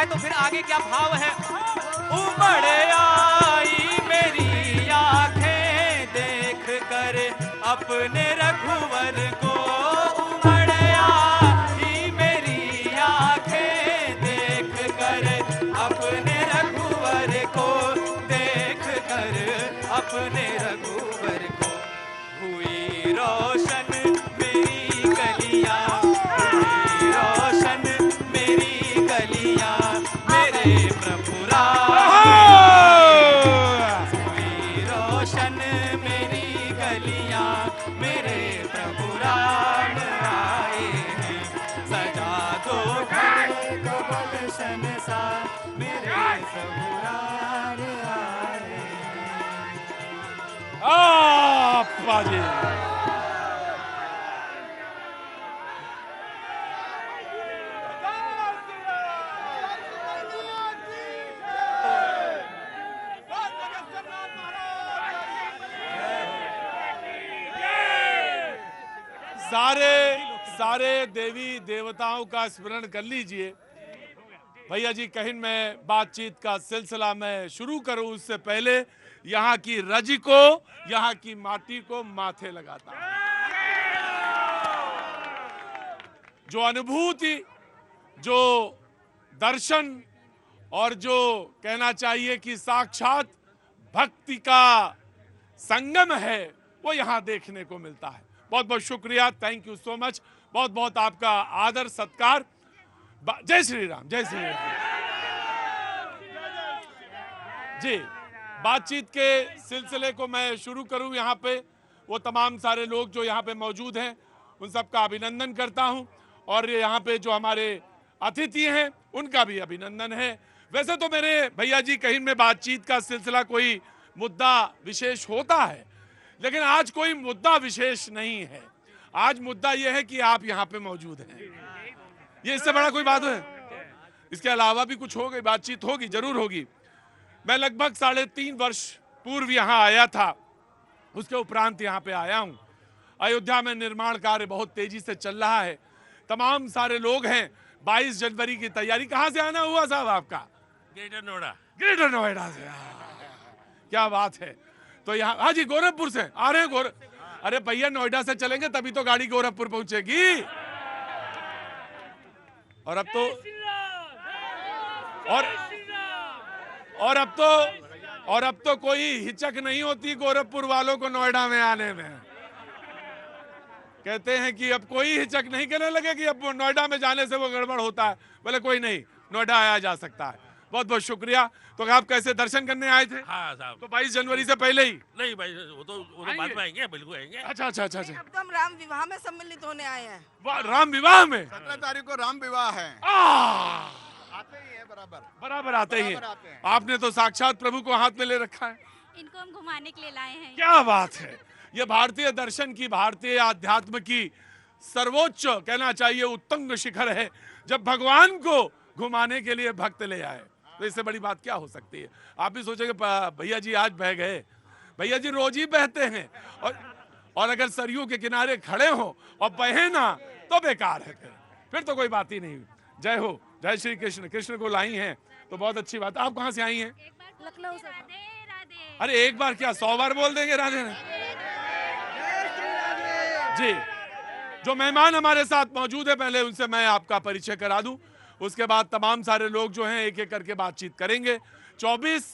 तो फिर आगे क्या भाव है? उमड़ आई मेरी आंखें देख कर अपने रघुवर को, उमड़ आई मेरी आंखें देख कर अपने रघुवर को, देख कर अपने रघुवर को। हुई रोशन मेरी गलियां, हुई रोशन मेरी गलियां, मेरे प्रभु राम हुई रोशन मेरी गलियां, मेरे प्रभु राम आए हैं। सजा दो घर को गुलशन सा, मेरे प्रभु राम आए हैं। बाजी सारे देवी देवताओं का स्मरण कर लीजिए। भैया जी कहीं मैं बातचीत का सिलसिला मैं शुरू करूं उससे पहले यहाँ की रज को, यहाँ की माटी को माथे लगाता हूं। जो अनुभूति, जो दर्शन और जो कहना चाहिए कि साक्षात भक्ति का संगम है, वो यहाँ देखने को मिलता है। बहुत बहुत शुक्रिया, थैंक यू सो मच, बहुत बहुत आपका आदर सत्कार। जय श्री राम, जय श्री राम जी। बातचीत के सिलसिले को मैं शुरू करूं। यहाँ पे वो तमाम सारे लोग जो यहाँ पे मौजूद हैं उन सबका अभिनंदन करता हूं, और यहाँ पे जो हमारे अतिथि हैं उनका भी अभिनंदन है। वैसे तो मेरे भैया जी कहीं में बातचीत का सिलसिला कोई मुद्दा विशेष होता है, लेकिन आज कोई मुद्दा विशेष नहीं है। आज मुद्दा यह है कि आप यहाँ पे मौजूद हैं, ये इससे बड़ा कोई बात है? इसके अलावा भी कुछ होगी, बातचीत होगी, जरूर होगी। मैं लगभग 3.5 वर्ष पूर्व यहाँ आया था, उसके उपरांत यहाँ पे आया हूँ। अयोध्या में निर्माण कार्य बहुत तेजी से चल रहा है, तमाम सारे लोग हैं। 22 जनवरी की तैयारी। कहाँ से आना हुआ साहब आपका? ग्रेटर नोएडा। ग्रेटर नोएडा से। क्या बात है। तो यहाँ, हाँ जी, गोरखपुर से आ रहे हैं। अरे भैया, नोएडा से चलेंगे तभी तो गाड़ी गोरखपुर पहुंचेगी। और अब तो और अब तो कोई हिचक नहीं होती गोरखपुर वालों को नोएडा में आने में। कहते हैं कि अब कोई हिचक नहीं करने लगे कि अब नोएडा में जाने से वो गड़बड़ होता है। बोले कोई नहीं, नोएडा आया जा सकता है। बहुत बहुत शुक्रिया। तो आप कैसे दर्शन करने आए थे? हाँ साहब। तो 22 जनवरी से पहले ही? नहीं भाई, वो तो बाद में आएंगे, बिल्कुल आएंगे। अच्छा अच्छा अच्छा अच्छा। अब तो हम राम विवाह में सम्मिलित होने आए हैं। राम विवाह में 17 तारीख को राम विवाह है। आते ही है बराबर आते ही बराबर आते हैं। आपने तो साक्षात प्रभु को हाथ में ले रखा है। इनको हम घुमाने के लिए लाए हैं। क्या बात है। ये भारतीय दर्शन की, भारतीय आध्यात्म की सर्वोच्च, कहना चाहिए उत्तुंग शिखर है, जब भगवान को घुमाने के लिए भक्त ले आए। तो इससे बड़ी बात क्या हो सकती है। आप भी सोचेंगे भैया जी आज बह गए। भैया जी रोज ही बहते हैं, और अगर सरयू के किनारे खड़े हो और बहे ना तो बेकार है। फिर तो कोई बात ही नहीं। जय हो, जय श्री कृष्ण। कृष्ण को लाई हैं तो बहुत अच्छी बात। आप कहाँ से आई हैं? लखनऊ से। राधे राधे। अरे एक बार क्या 100 बार बोल देंगे राधे जी। जो मेहमान हमारे साथ मौजूद है, पहले उनसे मैं आपका परिचय करा दूं, उसके बाद तमाम सारे लोग जो हैं एक एक करके बातचीत करेंगे। 24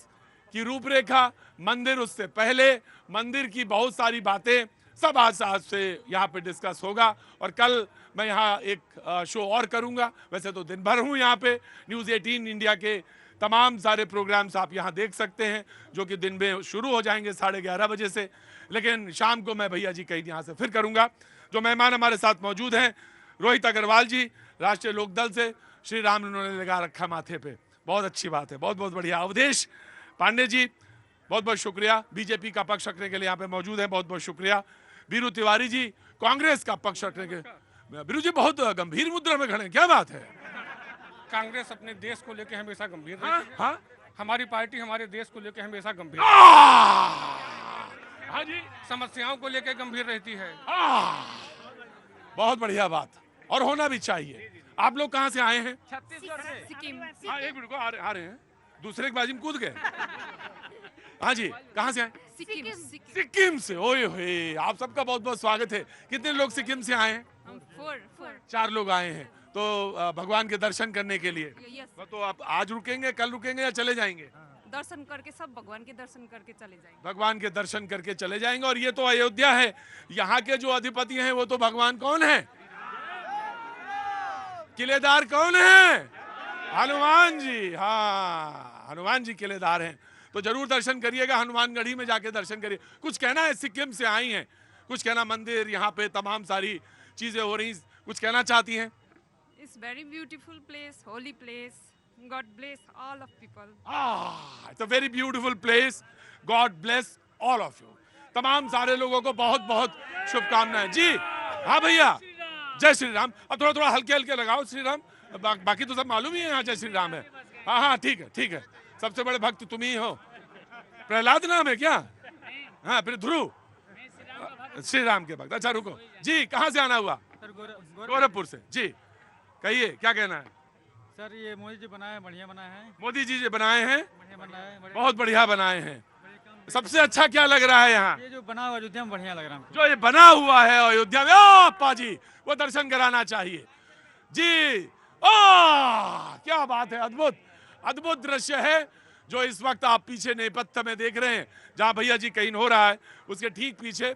की रूपरेखा, मंदिर उससे पहले, मंदिर की बहुत सारी बातें सब आज से यहाँ पे डिस्कस होगा। और कल मैं यहाँ एक शो और करूँगा। वैसे तो दिन भर हूँ यहाँ पे। न्यूज़ 18 इंडिया के तमाम सारे प्रोग्राम्स आप यहाँ देख सकते हैं, जो कि दिन में शुरू हो जाएंगे 11:30 बजे से, लेकिन शाम को मैं भैया जी कहीं यहाँ से फिर करूँगा। जो मेहमान हमारे साथ मौजूद हैं, रोहित अग्रवाल जी राष्ट्रीय लोकदल से, श्री राम उन्होंने लगा रखा माथे पे, बहुत अच्छी बात है, बहुत बहुत बढ़िया। अवधेश पांडे जी बहुत बहुत शुक्रिया, बीजेपी का पक्ष रखने के लिए यहाँ पे मौजूद है, बहुत बहुत शुक्रिया। बीरू तिवारी जी कांग्रेस का पक्ष रखने के, बीरू जी बहुत गंभीर मुद्रा में खड़े हैं, क्या बात है? कांग्रेस अपने देश को लेकर हमेशा गंभीर हाँ, रहती है। हाँ? हमारी पार्टी हमारे देश को लेकर हमेशा गंभीर, हाँ जी, समस्याओं को लेकर गंभीर रहती है। बहुत बढ़िया बात, और होना भी चाहिए। आप लोग कहाँ से आए हैं? छत्तीसगढ़ से। सिक्किम। हाँ, एक मिनट को आ रहे हैं, दूसरे की बाजी में कूद गए। हाँ जी, कहाँ से आए? सिक्किम। सिक्किम से। ओए होए, आप सबका बहुत बहुत स्वागत है। कितने लोग सिक्किम से आए हैं? 4 लोग आए हैं। तो भगवान के दर्शन करने के लिए। तो आप आज रुकेंगे, कल रुकेंगे या चले जाएंगे? दर्शन करके, सब भगवान के दर्शन करके चले जाएंगे। भगवान के दर्शन करके चले जाएंगे। और ये तो अयोध्या है, यहाँ के जो अधिपति हैं वो तो भगवान कौन है? किलेदार कौन है? हनुमान जी। हाँ, हनुमान जी किलेदार हैं। तो जरूर दर्शन करिएगा, हनुमानगढ़ी में जाके दर्शन करिए। कुछ कहना है? सिक्किम से आई हैं, कुछ कहना? मंदिर यहाँ पे तमाम सारी चीजें हो रही, कुछ कहना चाहती हैं? It's very beautiful place, holy place. God bless all of people. It's a very beautiful place. God bless all of you. तमाम सारे लोगों को बहुत बहुत शुभकामनाएं जी। हाँ भैया, जय श्री राम। अब थोड़ा थोड़ा हल्के हल्के लगाओ श्री राम, बाकी तो सब मालूम ही है यहाँ जय श्री राम है। हाँ हाँ ठीक है, ठीक है। सबसे बड़े भक्त तुम ही हो। प्रहलाद नाम है क्या? हाँ, फिर ध्रुव श्री राम के भक्त। अच्छा रुको जी, कहाँ से आना हुआ? गोरखपुर से जी। कहिए क्या कहना है? सर ये मोदी जी बनाए, बढ़िया बनाए हैं। मोदी जी जो बनाए हैं, बढ़िया बनाए, बहुत बढ़िया बनाए हैं। सबसे अच्छा क्या लग रहा है यहाँ? ये जो बना हुआ अयोध्या में बढ़िया लग रहा है। जो ये बना हुआ है अयोध्या में, ओ अप्पा जी, वो दर्शन कराना चाहिए जी। क्या बात है, अद्भुत अद्भुत दृश्य है जो इस वक्त आप पीछे नेपथ्य में देख रहे हैं, जहाँ भैया जी कहीं हो रहा है उसके ठीक पीछे।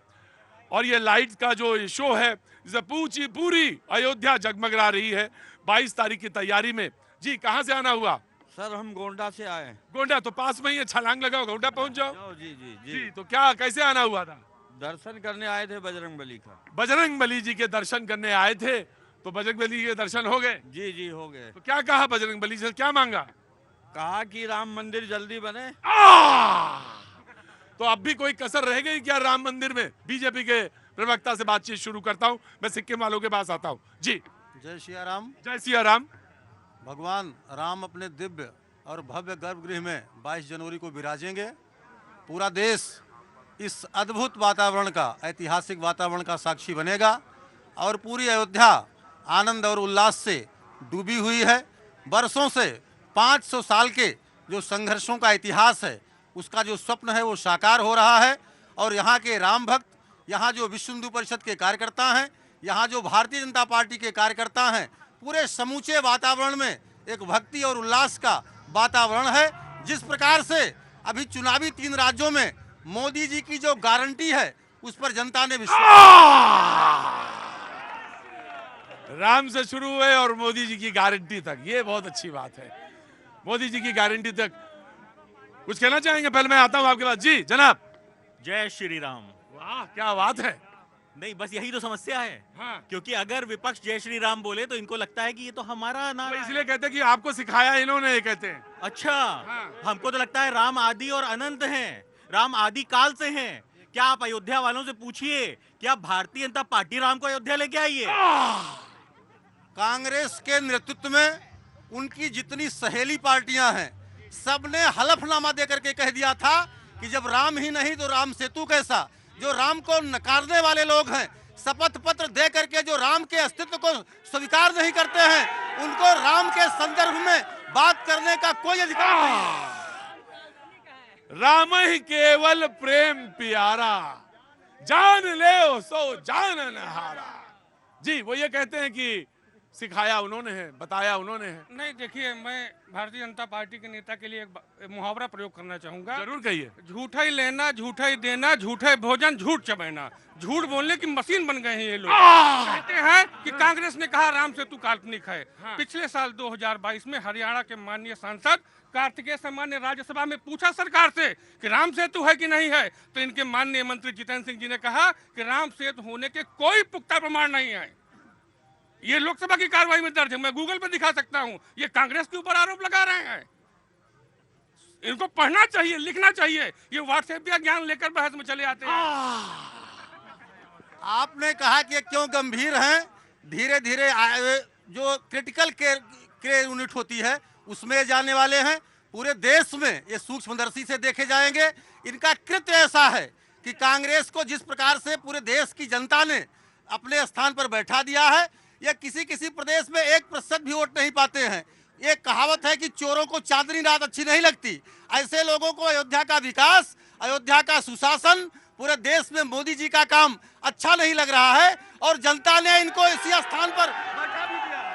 और ये लाइट का जो शो है, जिसे पूरी अयोध्या जगमगा रही है 22 तारीख की तैयारी में जी। कहाँ से आना हुआ? सर हम गोंडा से आए। गोंडा तो पास में ही है, छलांग लगाओ गोंडा पहुंच जाओ। जी जी जी, तो क्या कैसे आना हुआ था? दर्शन करने आए थे बजरंगबली का। बजरंगबली जी के दर्शन करने आए थे, तो बजरंगबली के दर्शन हो गए? जी जी हो गए। तो क्या कहा बजरंगबली से, क्या मांगा? कहा कि राम मंदिर जल्दी बने। तो अब भी कोई कसर रह गई क्या राम मंदिर में? बीजेपी के प्रवक्ता से बातचीत शुरू करता हूं, मैं सिक्किम वालों के पास आता हूं जी। जय सिया राम। जय सिया राम। भगवान राम अपने दिव्य और भव्य गर्भगृह में 22 जनवरी को विराजेंगे। पूरा देश इस अद्भुत वातावरण का, ऐतिहासिक वातावरण का साक्षी बनेगा और पूरी अयोध्या आनंद और उल्लास से डूबी हुई है। वर्षों से, 500 साल के जो संघर्षों का इतिहास है उसका जो स्वप्न है वो साकार हो रहा है। और यहाँ के राम भक्त, यहाँ जो विश्व हिंदू परिषद के कार्यकर्ता हैं, यहाँ जो भारतीय जनता पार्टी के कार्यकर्ता हैं, पूरे समूचे वातावरण में एक भक्ति और उल्लास का वातावरण है। जिस प्रकार से अभी चुनावी 3 राज्यों में मोदी जी की जो गारंटी है उस पर जनता ने विश्वास, राम से शुरू हुए और मोदी जी की गारंटी तक, ये बहुत अच्छी बात है। मोदी जी की गारंटी तक कुछ कहना चाहेंगे? पहले मैं आता हूं आपके पास। जी जनाब। जय श्री राम। वाह क्या बात है। नहीं, बस यही तो समस्या है। हाँ। क्योंकि अगर विपक्ष जय श्री राम बोले तो इनको लगता है कि ये तो हमारा नारा है। इसलिए कहते हैं कि आपको सिखाया इन्होंने, कहते हैं। अच्छा। हाँ। हमको तो लगता है राम आदि और अनंत हैं, राम आदि काल से हैं। क्या आप अयोध्या वालों से पूछिए, क्या भारतीय जनता पार्टी राम को अयोध्या लेके आई है? कांग्रेस के नेतृत्व में उनकी जितनी सहेली पार्टियां हैं, सबने हलफनामा देकर के कह दिया था कि जब राम ही नहीं तो राम सेतु कैसा। जो राम को नकारने वाले लोग हैं, शपथ पत्र दे करके जो राम के अस्तित्व को स्वीकार नहीं करते हैं, उनको राम के संदर्भ में बात करने का कोई अधिकार नहीं। राम ही केवल प्रेम प्यारा, जान ले सो जानन हारा। जी वो ये कहते हैं कि सिखाया उन्होंने है, बताया उन्होंने है। नहीं देखिए, मैं भारतीय जनता पार्टी के नेता के लिए एक मुहावरा प्रयोग करना चाहूंगा। जरूर कहिए। झूठा ही लेना, झूठा ही देना, झूठे भोजन, झूठ चबाना। झूठ बोलने की मशीन बन गए हैं ये लोग। कहते हैं कि कांग्रेस ने कहा राम सेतु काल्पनिक है। हाँ। पिछले साल 2022 में हरियाणा के माननीय सांसद कार्तिकेय सम्मान ने राज्यसभा में पूछा सरकार से कि राम सेतु है कि नहीं है, तो इनके माननीय मंत्री जितेंद्र सिंह जी ने कहा कि राम सेतु होने के कोई पुख्ता प्रमाण नहीं है। ये लोकसभा की कार्रवाई में दर्ज है, मैं गूगल पर दिखा सकता हूं। ये कांग्रेस के ऊपर आरोप लगा रहे हैं। इनको पढ़ना चाहिए, लिखना चाहिए। ये व्हाट्सएप का ज्ञान लेकर बहस में चले आते हैं। आपने कहा कि क्यों गंभीर हैं, धीरे धीरे जो क्रिटिकल केयर यूनिट होती है उसमें जाने वाले हैं। पूरे देश में ये सूक्ष्मदर्शी से देखे जाएंगे। इनका कृत्य ऐसा है कि कांग्रेस को जिस प्रकार से पूरे देश की जनता ने अपने स्थान पर बैठा दिया है, ये किसी किसी प्रदेश में 1% भी वोट नहीं पाते हैं। एक कहावत है कि चोरों को चांदनी रात अच्छी नहीं लगती। ऐसे लोगों को अयोध्या का विकास, अयोध्या का सुशासन, पूरे देश में मोदी जी का काम अच्छा नहीं लग रहा है और जनता ने इनको इसी स्थान पर बैठा भी दिया है।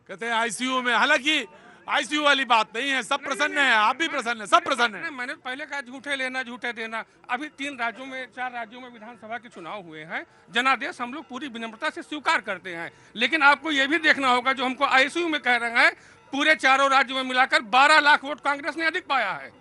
कहते हैं आईसीयू में, हालांकि आईसीयू वाली बात नहीं है, सब प्रसन्न है, आप भी प्रसन्न है, सब प्रसन्न है। मैंने पहले कहा झूठे लेना, झूठे देना। अभी 4 राज्यों में विधानसभा के चुनाव हुए हैं। जनादेश हम लोग पूरी विनम्रता से स्वीकार करते हैं, लेकिन आपको ये भी देखना होगा, जो हमको आईसीयू में कह रहे हैं, पूरे 4 राज्यों में मिलाकर 12 लाख वोट कांग्रेस ने अधिक पाया है।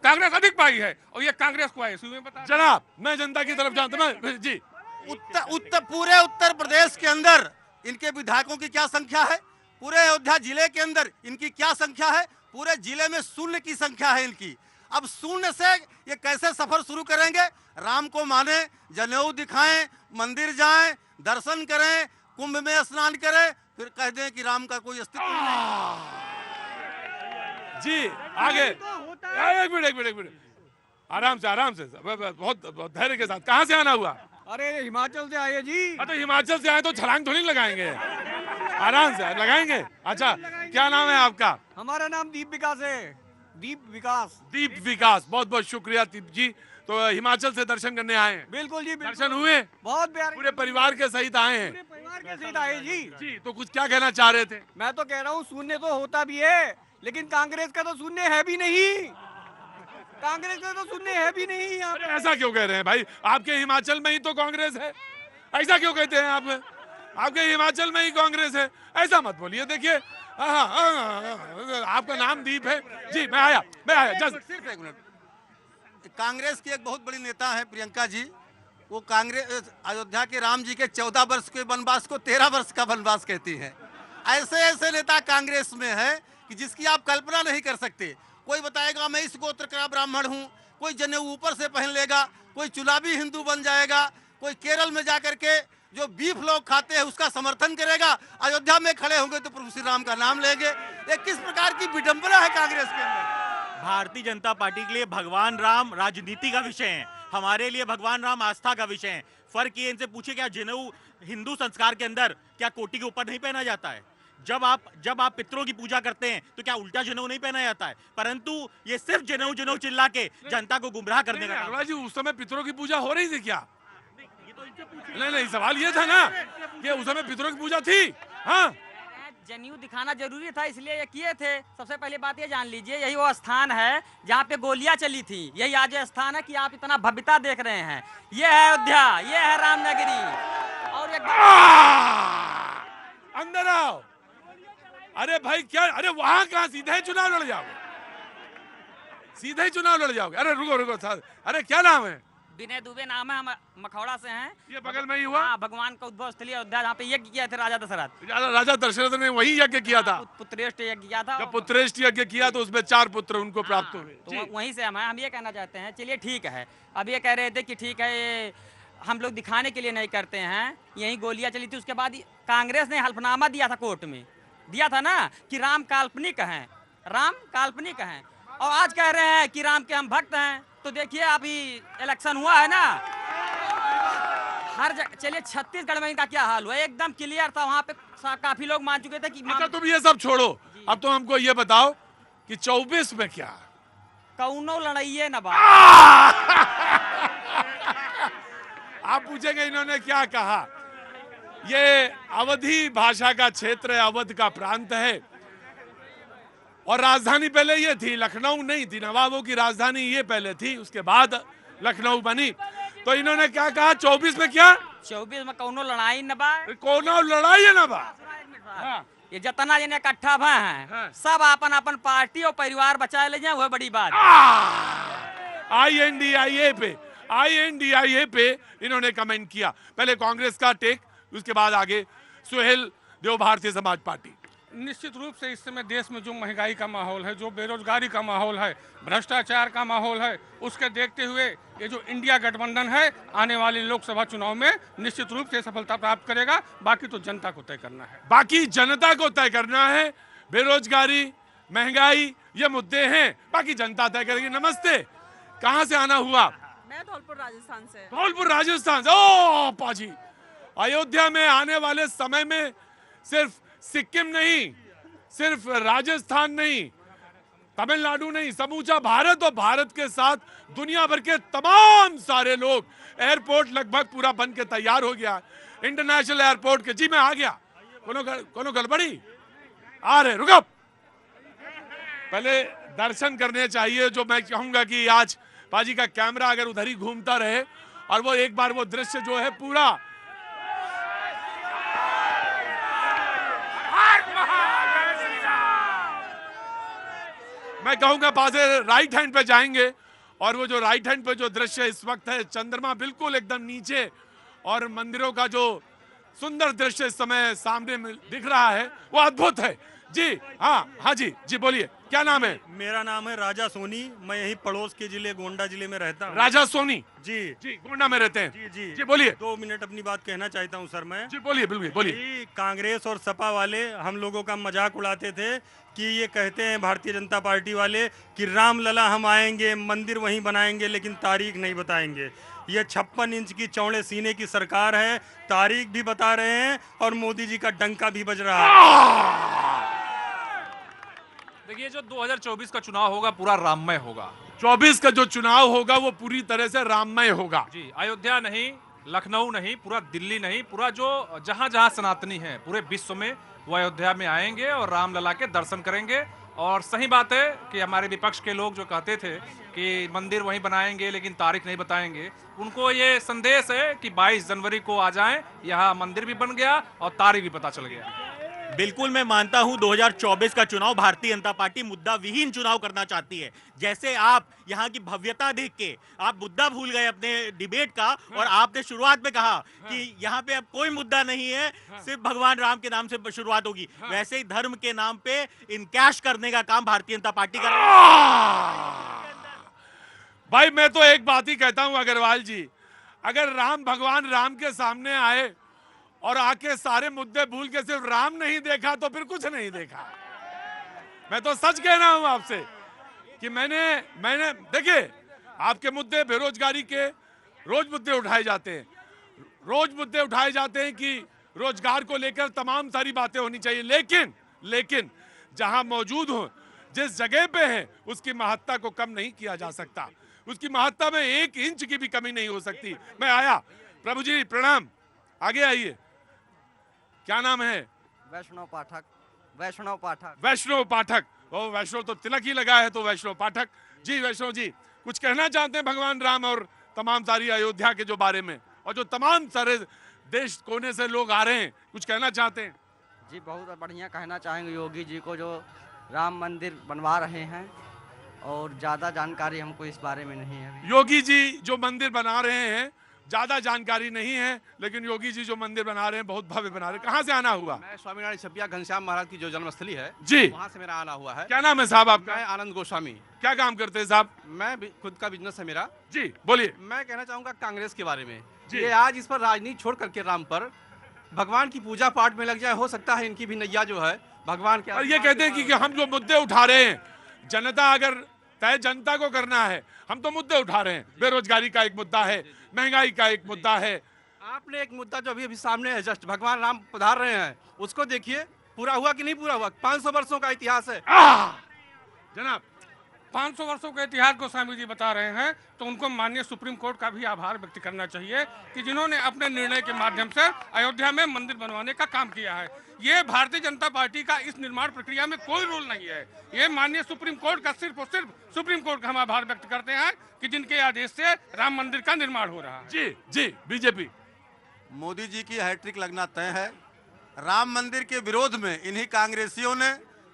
कांग्रेस अधिक पाई है और ये कांग्रेस को आईसीयू में बता। जनाब मैं जनता की तरफ जानता हूं जी। पूरे उत्तर प्रदेश के अंदर इनके विधायकों की क्या संख्या है, पूरे अयोध्या जिले के अंदर इनकी क्या संख्या है, पूरे जिले में 0 की संख्या है इनकी। अब 0 से ये कैसे सफर शुरू करेंगे? राम को माने, जनेऊ दिखाएं, मंदिर जाएं, दर्शन करें, कुंभ में स्नान करें, फिर कह दें कि राम का कोई अस्तित्व नहीं। जी आगे एक मिनट आराम से बहुत धैर्य के साथ। कहाँ से आना हुआ? अरे हिमाचल से आए जी। तो हिमाचल से आए तो छलांग थोड़ी लगाएंगे, आराम से लगाएंगे। अच्छा क्या नाम है आपका? हमारा नाम दीप विकास है। दीप विकास। बहुत बहुत शुक्रिया दीप जी। तो हिमाचल से दर्शन करने आए हैं? बिल्कुल जी, बिल्कुल। दर्शन हुए? बहुत प्यारे। पूरे परिवार के सहित आए हैं? पूरे परिवार के सहित आए जी। तो कुछ क्या कहना चाह रहे थे? मैं तो कह रहा हूँ शून्य तो होता भी है, लेकिन कांग्रेस का तो शून्य है भी नहीं। कांग्रेस का तो शून्य है भी नहीं। अरे ऐसा क्यों कह रहे हैं भाई? आपके हिमाचल में ही तो कांग्रेस है, ऐसा क्यों कहते हैं आप? आपके हिमाचल में ही कांग्रेस है, ऐसा मत बोलिए। देखिए आपका नाम दीप है जी। मैं आया जस्ट सिर्फ 1 मिनट। कांग्रेस की एक बहुत बड़ी नेता है प्रियंका जी, वो कांग्रेस अयोध्या के राम जी के 14 वर्ष के वनवास को 13 वर्ष का वनवास कहती है। ऐसे नेता कांग्रेस में है कि जिसकी आप कल्पना नहीं कर सकते। कोई बताएगा मैं इस गोत्र का ब्राह्मण हूँ, कोई जनेऊ ऊपर से पहन लेगा, कोई चुनावी हिंदू बन जाएगा, कोई केरल में जाकर के जो बीफ लोग खाते हैं उसका समर्थन करेगा, अयोध्या में खड़े होंगे तो प्रभु श्री राम का नाम लेंगे। ये किस प्रकार की विडंबना है कांग्रेस के अंदर? भारतीय जनता पार्टी के लिए भगवान राम राजनीति का विषय है, हमारे लिए भगवान राम आस्था का विषय है। फर्क ये, इनसे पूछे क्या जनेऊ हिंदू संस्कार के अंदर क्या कोटी के ऊपर नहीं पहना जाता है? जब आप पितरों की पूजा करते हैं तो क्या उल्टा जनेऊ नहीं पहना जाता है? परंतु ये सिर्फ जनेऊ जनेऊ चिल्ला के जनता को गुमराह करने का काम। अरोड़ा जी, उस समय पितरों की पूजा हो रही थी क्या? नहीं, सवाल ये था ना कि उस समय पितरों की पूजा थी। हाँ, जनेऊ दिखाना जरूरी था, इसलिए ये किए थे। सबसे पहले बात ये जान लीजिए, यही वो स्थान है जहाँ पे गोलियां चली थी। यही आज स्थान है कि आप इतना भव्यता देख रहे हैं। ये है अयोध्या, ये है रामनगरी। और एक अंदर आओ। अरे भाई क्या, अरे वहां कहाँ, सीधे ही चुनाव लड़ जाओगे, सीधे ही चुनाव लड़ जाओगे। अरे रुको साहब, अरे क्या नाम है? विनय दुबे नाम है, हम मखौड़ा से हैं। ये बगल में ही हुआ? हाँ, भगवान का उद्भव स्थली अयोध्या, जहाँ पे यज्ञ किया थे राजा दशरथ। राजा दशरथ ने वही यज्ञ किया था, पुत्रेष्ट यज्ञ किया था। जब पुत्रेष्ट यज्ञ किया तो उसमें 4 पुत्र उनको प्राप्त हुए। तो वहीं से हम ये कहना चाहते हैं। चलिए ठीक है, अब ये कह रहे थे कि ठीक है, ये हम लोग दिखाने के लिए नहीं करते हैं। यही गोलियां चली थी, उसके बाद कांग्रेस ने हल्फनामा दिया था, कोर्ट में दिया था ना कि राम काल्पनिक हैं, राम काल्पनिक हैं। और आज कह रहे हैं कि राम के हम भक्त हैं। तो देखिए, अभी इलेक्शन हुआ है ना, हर जगह। चलिए, छत्तीसगढ़ में इनका क्या हाल हुआ, एकदम क्लियर था। वहाँ पे काफी लोग मान चुके थे कि अच्छा, तुम ये सब छोड़ो, अब तो हमको ये बताओ कि 24 में क्या? कौनो लड़ाइए न बात। आप पूछेंगे इन्होंने क्या कहा? ये अवधी भाषा का क्षेत्र है, अवध का प्रांत है, और राजधानी पहले ये थी, लखनऊ नहीं थी। नवाबों की राजधानी ये पहले थी, उसके बाद लखनऊ बनी। तो इन्होंने क्या कहा 24 में क्या? 24 में कौनो लड़ाई न बा, कोनो लड़ाई है ना बा। हाँ। ये जितना जने इकट्ठा भा हैं, हाँ। सब अपन अपन पार्टी और परिवार बचाए ले जाए, वह बड़ी बात। INDIA पे इन्होंने कमेंट किया। पहले कांग्रेस का टेक, उसके बाद आगे सुहेल देव, भारतीय समाज पार्टी। निश्चित रूप से इस समय देश में जो महंगाई का माहौल है, जो बेरोजगारी का माहौल है, भ्रष्टाचार का माहौल है, उसके देखते हुए ये जो इंडिया गठबंधन है आने वाले लोकसभा चुनाव में निश्चित रूप से सफलता प्राप्त करेगा। बाकी तो जनता को तय करना है, बाकी जनता को तय करना है। बेरोजगारी, महंगाई, ये मुद्दे हैं, बाकी जनता तय करेगी। नमस्ते, कहाँ से आना हुआ? मैं धौलपुर राजस्थान से। धौलपुर राजस्थान से। ओ पाजी, अयोध्या में आने वाले समय में सिर्फ सिक्किम नहीं, सिर्फ राजस्थान नहीं, तमिलनाडु नहीं, समूचा भारत और भारत के साथ दुनिया भर के तमाम सारे लोग। एयरपोर्ट लगभग पूरा बन के तैयार हो गया, इंटरनेशनल एयरपोर्ट के। जी मैं आ गया। कोनो गड़बड़ी आ रहे, रुको। पहले दर्शन करने चाहिए। जो मैं कहूंगा कि आज पाजी का कैमरा अगर उधर ही घूमता रहे और वो एक बार वो दृश्य जो है पूरा, मैं कहूंगा पासे राइट हैंड पे जाएंगे और वो जो राइट हैंड पे जो दृश्य इस वक्त है, चंद्रमा बिल्कुल एकदम नीचे और मंदिरों का जो सुंदर दृश्य इस समय सामने दिख रहा है, वो अद्भुत है। जी हाँ जी बोलिए, क्या नाम है? मेरा नाम है राजा सोनी, मैं यही पड़ोस के जिले गोंडा जिले में रहता हूँ। राजा सोनी जी गोंडा में रहते हैं। जी बोलिए। 2 मिनट अपनी बात कहना चाहता हूँ सर मैं। जी बोलिए। कांग्रेस और सपा वाले हम लोगों का मजाक उड़ाते थे कि ये कहते हैं भारतीय जनता पार्टी वाले कि रामलला हम आएंगे, मंदिर वहीं बनाएंगे, लेकिन तारीख नहीं बताएंगे। ये 56 इंच की चौड़े सीने की सरकार है, तारीख भी बता रहे हैं और मोदी जी का डंका भी बज रहा है। देखिए, जो 2024 का चुनाव होगा पूरा राममय होगा। 24 का जो चुनाव होगा वो पूरी तरह से राममय होगा। जी, अयोध्या नहीं, लखनऊ नहीं, पूरा दिल्ली नहीं, पूरा जो जहां जहां सनातनी है पूरे विश्व में वो अयोध्या में आएंगे और रामलला के दर्शन करेंगे। और सही बात है कि हमारे विपक्ष के लोग जो कहते थे कि मंदिर वहीं बनाएंगे लेकिन तारीख नहीं बताएंगे, उनको ये संदेश है कि 22 जनवरी को आ जाएं, यहाँ मंदिर भी बन गया और तारीख भी पता चल गया। बिल्कुल मैं मानता हूं 2024 का चुनाव भारतीय जनता पार्टी मुद्दा विहीन चुनाव करना चाहती है। जैसे आप यहां की भव्यता देख के आप मुद्दा भूल गए अपने डिबेट का, और आपने शुरुआत में कहा कि यहां पे अब कोई मुद्दा नहीं है, सिर्फ भगवान राम के नाम से शुरुआत होगी। वैसे ही धर्म के नाम पे इनकैश करने का काम भारतीय जनता पार्टी कर रही है। भाई मैं तो एक बात ही कहता हूं अग्रवाल जी, अगर राम भगवान राम के सामने आए और आके सारे मुद्दे भूल के सिर्फ राम नहीं देखा तो फिर कुछ नहीं देखा। मैं तो सच कह रहा हूं आपसे कि मैंने देखिए, आपके मुद्दे बेरोजगारी के रोज मुद्दे उठाए जाते हैं, रोज मुद्दे उठाए जाते हैं कि रोजगार को लेकर तमाम सारी बातें होनी चाहिए, लेकिन जहां मौजूद हो, जिस जगह पे है, उसकी महत्ता को कम नहीं किया जा सकता। उसकी महत्ता में 1 इंच की भी कमी नहीं हो सकती। मैं आया। प्रभु जी प्रणाम, आगे आइए। क्या नाम है? वैष्णव पाठक। वैष्णव पाठक। वैष्णव पाठक। ओ, वैष्णव तो तिलक ही लगा है, तो वैष्णव पाठक जी। वैष्णव जी कुछ कहना चाहते हैं भगवान राम और तमाम सारी अयोध्या के जो बारे में, और जो तमाम सारे देश कोने से लोग आ रहे हैं, कुछ कहना चाहते हैं? जी बहुत बढ़िया कहना चाहेंगे योगी जी को, जो राम मंदिर बनवा रहे हैं, और ज़्यादा जानकारी हमको इस बारे में नहीं है। योगी जी जो मंदिर बना रहे हैं, ज्यादा जानकारी नहीं है, लेकिन योगी जी जो मंदिर बना रहे हैं बहुत भव्य बना रहे हैं। कहाँ से आना हुआ? मैं स्वामीनारायण छपिया घनश्याम महाराज की जो जन्मस्थली है जी, वहाँ से मेरा आना हुआ है। क्या नाम है साहब आपका? मैं आनंद गोस्वामी। क्या काम करते हैं साहब? मैं खुद का बिजनेस है मेरा। जी बोलिए। मैं कहना चाहूँगा कांग्रेस के बारे में, जी। ये आज इस पर राजनीति छोड़ करके राम पर भगवान की पूजा पाठ में लग जाए। हो सकता है इनकी भी नैया जो है भगवान के। और ये कहते हैं कि हम जो मुद्दे उठा रहे हैं, जनता अगर तय जनता को करना है, हम तो मुद्दे उठा रहे हैं। बेरोजगारी का एक मुद्दा है, महंगाई का एक मुद्दा है। आपने एक मुद्दा जो अभी सामने है, जस्ट भगवान राम पधार रहे हैं, उसको देखिए पूरा हुआ कि नहीं पूरा हुआ। 500 वर्षों का इतिहास है जनाब। 500 वर्षों के इतिहास को स्वामी जी बता रहे हैं, तो उनको माननीय सुप्रीम कोर्ट का भी आभार व्यक्त करना चाहिए कि जिन्होंने अपने निर्णय के माध्यम से अयोध्या में मंदिर बनवाने का काम किया है। ये भारतीय जनता पार्टी का इस निर्माण प्रक्रिया में कोई रोल नहीं है। ये माननीय सुप्रीम कोर्ट का सिर्फ और सिर्फ सुप्रीम कोर्ट का हम आभार व्यक्त करते हैं कि जिनके आदेश से राम मंदिर का निर्माण हो रहा है। जी बीजेपी। मोदी जी की हैट्रिक लगना तय है। राम मंदिर के विरोध में इन्हीं कांग्रेसियों ने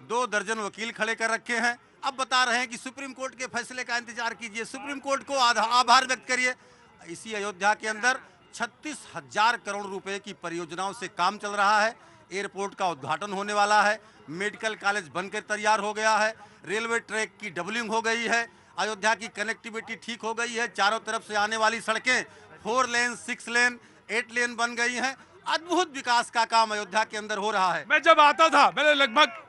2 दर्जन वकील खड़े कर रखे हैं। अब बता रहे हैं कि सुप्रीम कोर्ट के फैसले का इंतजार कीजिए, सुप्रीम कोर्ट को आभार व्यक्त करिए। इसी अयोध्या के अंदर 36,000 करोड़ रुपए की परियोजनाओं से काम चल रहा है। एयरपोर्ट का उद्घाटन होने वाला है, मेडिकल कॉलेज बनकर तैयार हो गया है, रेलवे ट्रैक की डबलिंग हो गई है, अयोध्या की कनेक्टिविटी ठीक हो गई है, चारों तरफ से आने वाली सड़कें 4 लेन 6 लेन 8 लेन बन गई हैं। अद्भुत विकास का काम अयोध्या के अंदर हो रहा है। मैं जब आता था, मैंने लगभग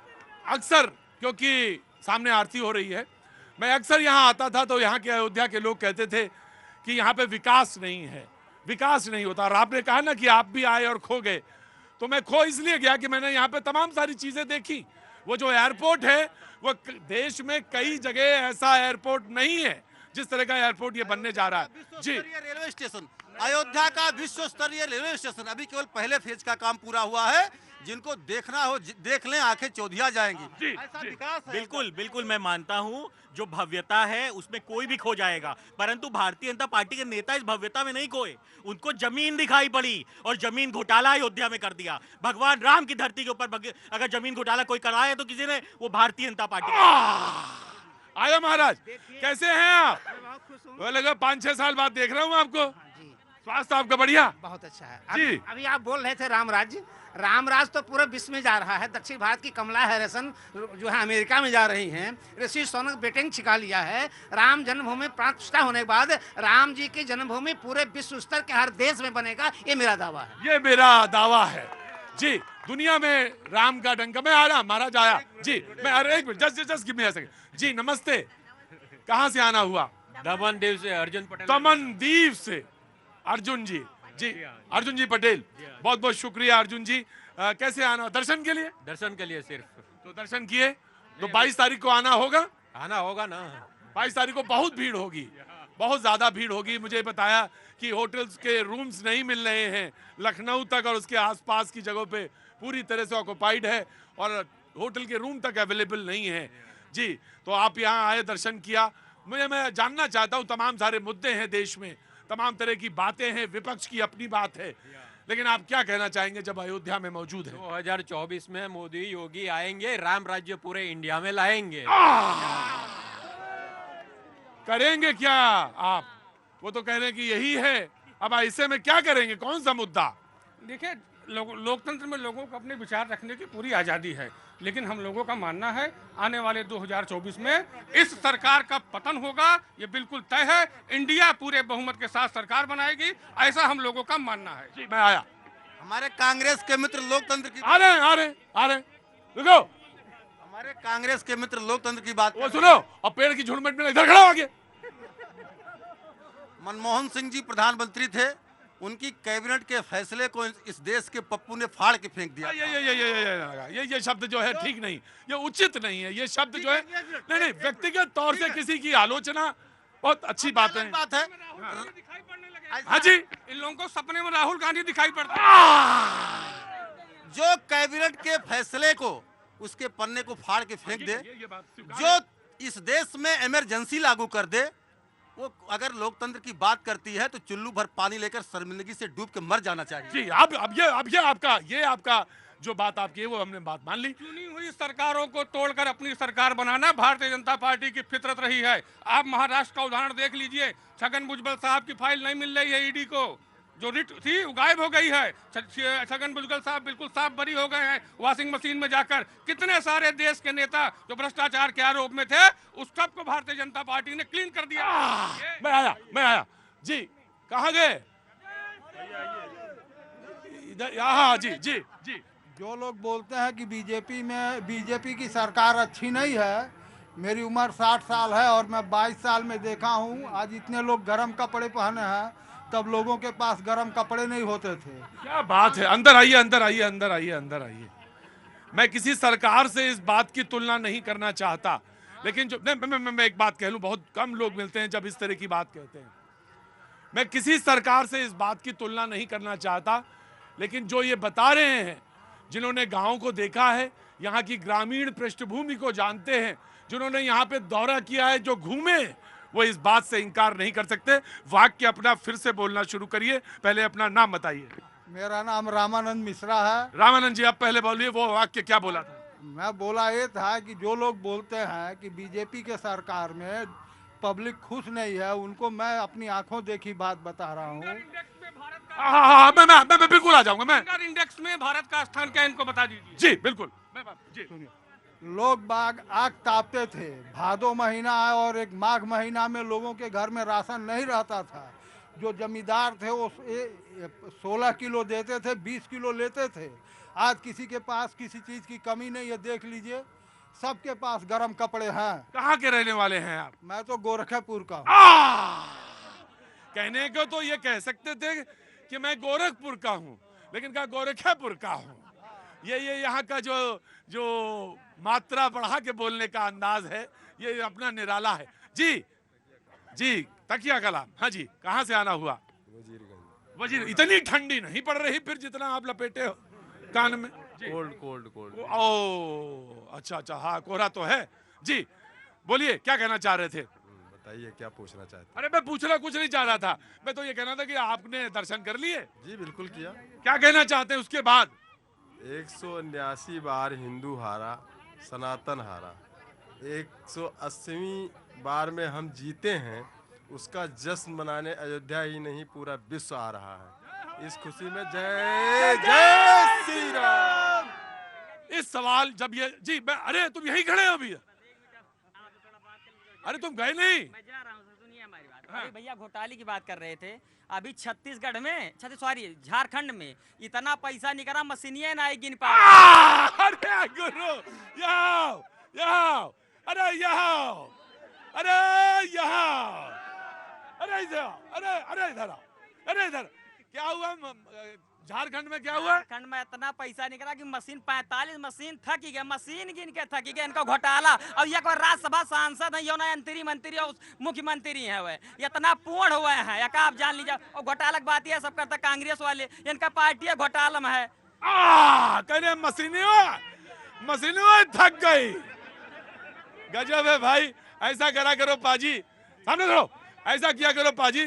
अक्सर, क्योंकि सामने आरती हो रही है, मैं अक्सर यहाँ आता था, तो यहाँ के अयोध्या के लोग कहते थे कि यहाँ पे विकास नहीं है, विकास नहीं होता। और आपने कहा ना कि आप भी आए और खो गए, तो मैं खो इसलिए गया कि मैंने यहाँ पे तमाम सारी चीजें देखी। वो जो एयरपोर्ट है, वो देश में कई जगह ऐसा एयरपोर्ट नहीं है जिस तरह का एयरपोर्ट ये बनने जा रहा है। जी, रेलवे स्टेशन, अयोध्या का विश्व स्तरीय रेलवे स्टेशन अभी केवल पहले फेज का काम पूरा हुआ है। जिनको देखना हो देख लें, आंखें चौधिया जाएंगी। ऐसा विकास है। बिल्कुल मैं मानता हूं, जो भव्यता है उसमें कोई भी खो जाएगा, परंतु भारतीय जनता पार्टी के नेता इस भव्यता में नहीं खोए। उनको जमीन दिखाई पड़ी और जमीन घोटाला अयोध्या में कर दिया। भगवान राम की धरती के ऊपर अगर जमीन घोटाला कोई कराया तो किसी ने, वो भारतीय जनता पार्टी। आया महाराज, कैसे हैं आप? वो लगा 5-6 साल बाद देख रहा हूँ आपको। स्वास्थ्य आपका बढ़िया? बहुत अच्छा है जी। अभी आप बोल रहे थे रामराज तो पूरे विश्व में जा रहा है। दक्षिण भारत की कमला हैरिसन जो है अमेरिका में जा रही हैं। ऋषि सोनक बेटे छिका लिया है। राम जन्मभूमि प्राण प्रतिष्ठा होने के बाद राम जी की जन्मभूमि पूरे विश्व स्तर के हर देश में बनेगा, ये मेरा दावा है। ये मेरा दावा है जी। दुनिया में राम का डंका। मैं आ रहा, महाराज आया जी। मैं अरे एक मिनट, just give me a second जी। नमस्ते, कहाँ से आना हुआ? दमन दीव से अर्जुन पटेल। दमन दीव से अर्जुन जी। जी अर्जुन जी पटेल, बहुत बहुत शुक्रिया अर्जुन जी। कैसे आना? दर्शन के लिए? दर्शन के लिए सिर्फ। तो दर्शन किए, तो 22 तारीख को आना होगा। आना होगा ना। 22 तारीख को बहुत भीड़ होगी, बहुत ज्यादा भीड़ होगी। मुझे बताया कि होटल्स के रूम्स नहीं मिल रहे हैं। लखनऊ तक और उसके आसपास की जगहों पे पूरी तरह से ऑक्युपाइड है और होटल के रूम तक अवेलेबल नहीं है जी। तो आप यहाँ आए, दर्शन किया। मैं जानना चाहता हूँ, तमाम सारे मुद्दे हैं देश में, तमाम तरह की बातें हैं, विपक्ष की अपनी बात है, लेकिन आप क्या कहना चाहेंगे जब अयोध्या में मौजूद है? 2024 में मोदी योगी आएंगे, राम राज्य पूरे इंडिया में लाएंगे। करेंगे क्या आप? वो तो कह रहे हैं कि यही है। अब ऐसे में क्या करेंगे? कौन सा मुद्दा? देखिए, लोकतंत्र में लोगों को अपने विचार रखने की पूरी आज़ादी है, लेकिन हम लोगों का मानना है आने वाले 2024 में इस सरकार का पतन होगा, ये बिल्कुल तय है। इंडिया पूरे बहुमत के साथ सरकार बनाएगी, ऐसा हम लोगों का मानना है जी। मैं आया। हमारे कांग्रेस के मित्र लोकतंत्र की आ रहे रुको। हमारे कांग्रेस के मित्र लोकतंत्र की बात वो सुनो, और पेड़ की झुंडमट में इधर खड़ा हो गया। मनमोहन सिंह जी प्रधानमंत्री थे, उनकी कैबिनेट के फैसले को इस देश के पप्पू ने फाड़ के फेंक दिया। ये शब्द जो है ठीक नहीं, ये उचित नहीं है। ये शब्द जो है नहीं, व्यक्तिगत तौर से किसी की आलोचना बहुत अच्छी बात है। हाँ जी, इन लोगों को सपने में राहुल गांधी दिखाई पड़ता है। जो कैबिनेट के फैसले को, उसके पन्ने को फाड़ के फेंक दे, जो इस देश में इमरजेंसी लागू कर दे, वो अगर लोकतंत्र की बात करती है तो चुल्लू भर पानी लेकर शर्मिंदगी से डूब के मर जाना चाहिए। जी, अब ये आपका जो बात आपकी है वो हमने बात मान ली। चुनी हुई सरकारों को तोड़कर अपनी सरकार बनाना भारतीय जनता पार्टी की फितरत रही है। आप महाराष्ट्र का उदाहरण देख लीजिए, छगन भुजबल साहब की फाइल नहीं मिल रही है ईडी को, जो रिट थी वो गायब हो गई है। छगन भुजबल साहब बिल्कुल साफ बरी हो गए हैं वॉशिंग मशीन में जाकर। कितने सारे देश के नेता जो भ्रष्टाचार के आरोप में थे, उस सब को भारतीय जनता पार्टी ने क्लीन कर दिया। मैं आया जी, कहाँ गए? हाँ जी। जो लोग बोलते हैं कि बीजेपी की सरकार अच्छी नहीं है, मेरी उम्र 60 साल है और मैं 22 साल में देखा हूँ आज इतने लोग गर्म कपड़े पहने हैं, तब लोगों के पास गर्म कपड़े नहीं होते थे। क्या बात है, अंदर आइए। मैं किसी सरकार से इस बात की तुलना नहीं करना चाहता, लेकिन जो मैं एक बात कह लूं, बहुत कम लोग मिलते हैं जब इस तरह की बात कहते हैं। मैं किसी सरकार से इस बात की तुलना नहीं करना चाहता, लेकिन जो ये बता रहे हैं, जिन्होंने गांव को देखा है, यहाँ की ग्रामीण पृष्ठभूमि को जानते हैं, जिन्होंने यहाँ पे दौरा किया है, जो घूमे, वो इस बात से इनकार नहीं कर सकते। वाक्य अपना फिर से बोलना शुरू करिए, पहले अपना नाम बताइए। मेरा नाम रामानंद मिश्रा है। रामानंद जी, आप पहले बोलिए, वो वाक्य क्या बोला था? मैं बोला ये था कि जो लोग बोलते हैं कि बीजेपी के सरकार में पब्लिक खुश नहीं है, उनको मैं अपनी आंखों देखी बात बता रहा हूँ। हाँ, मैं बिल्कुल आ जाऊंगा। मैं इंडेक्स में भारत का स्थान क्या, इनको बता दीजिए। जी बिल्कुल। सुनिए, लोग बाग आग तापते थे, भादो महीना है और एक माघ महीना में लोगों के घर में राशन नहीं रहता था। जो जमींदार थे वो 16 किलो देते थे, 20 किलो लेते थे। आज किसी के पास किसी चीज की कमी नहीं है, देख लीजिए, सबके पास गर्म कपड़े हैं। कहाँ के रहने वाले हैं आप? मैं तो गोरखपुर का। कहने को तो ये कह सकते थे कि मैं गोरखपुर का हूँ, लेकिन कहा गोरखपुर का हूँ। ये यहाँ का जो मात्रा बढ़ा के बोलने का अंदाज है, ये अपना निराला है। जी तकिया कलाम। हाँ जी, कहाँ से आना हुआ? वजीर। इतनी ठंडी नहीं पड़ रही फिर जितना आप लपेटे हो कान में। कोल्ड। ओ अच्छा, हाँ, कोहरा तो है। जी बोलिए, क्या कहना चाह रहे थे? बताइए, क्या पूछना चाहते? अरे मैं पूछना कुछ नहीं चाह रहा था, मैं तो ये कहना था कि आपने दर्शन कर लिए? जी बिल्कुल किया। क्या कहना चाहते हैं उसके बाद? 179 बार हिंदू हारा, सनातन हारा, 180वीं बार में हम जीते हैं। उसका जश्न मनाने अयोध्या ही नहीं पूरा विश्व आ रहा है। इस खुशी में जय श्री राम। इस सवाल जब ये जी मैं, अरे तुम यहीं खड़े हो अभी? अरे तुम गए नहीं? मैं जा रहा हूँ, सुनिए हमारी बात। अरे भैया, घोटाले की बात कर रहे थे। अभी छत्तीसगढ़ में, झारखंड में इतना पैसा निकला, मशीनिया ना गिन पा। अरे गुरु, अरे इधर क्या हुआ? झारखंड में क्या हुआ? झारखंड में इतना पैसा निकला कि मशीन 45 मशीन थकी गए, मशीन गिन के थकी गए। इनका घोटाला। और ये कोई राज्यसभा सांसद है, ना मंत्री और मुख्यमंत्री है, वह इतना पूर्ण हुए हैं। एक आप जान लीजिए। और घोटाला की बात यह सब करता कांग्रेस वाले, इनका पार्टी घोटाला में है। कहने मशीनें थक गई। गजब है भाई। ऐसा करा करो पाजी, सामने करो, ऐसा किया करो पाजी,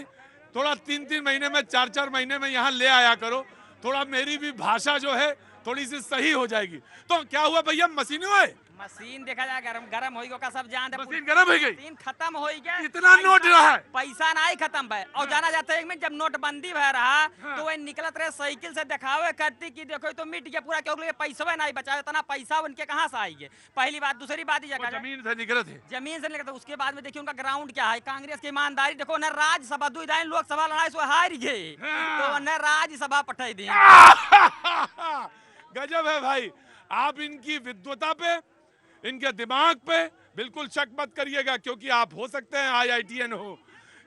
थोड़ा 3-3 महीने में, 4-4 महीने में यहाँ ले आया करो, थोड़ा मेरी भी भाषा जो है थोड़ी सी सही हो जाएगी। तो क्या हुआ भैया? मशीन देखा जाए गरम हो गया, सब जान मशीन गरम हो गई, मशीन खत्म हो गया। इतना नोट रहा है, पैसा ना ही खत्म है। और जाना जाता है, जब नोटबंदी भय रहा तो वह निकलत रहे साइकिल से दिखावे करती कि देखो तो मिट गया पूरा, क्योंकि पैसा नहीं बचा। इतना पैसा उनके कहाँ से आएंगे? पहली बात। दूसरी बात, जमीन से निकले थे, जमीन से निकले थे। उसके बाद में देखिए उनका ग्राउंड क्या है। कांग्रेस की ईमानदारी देखो, न राज्यसभा दुई लोकसभा लड़ाई से हार गए तो न राज्यसभा पठाई दी। गजब है भाई। आप इनकी विद्वता पे, इनके दिमाग पे बिल्कुल शक मत करिएगा, क्योंकि आप हो सकते हैं IITN हो,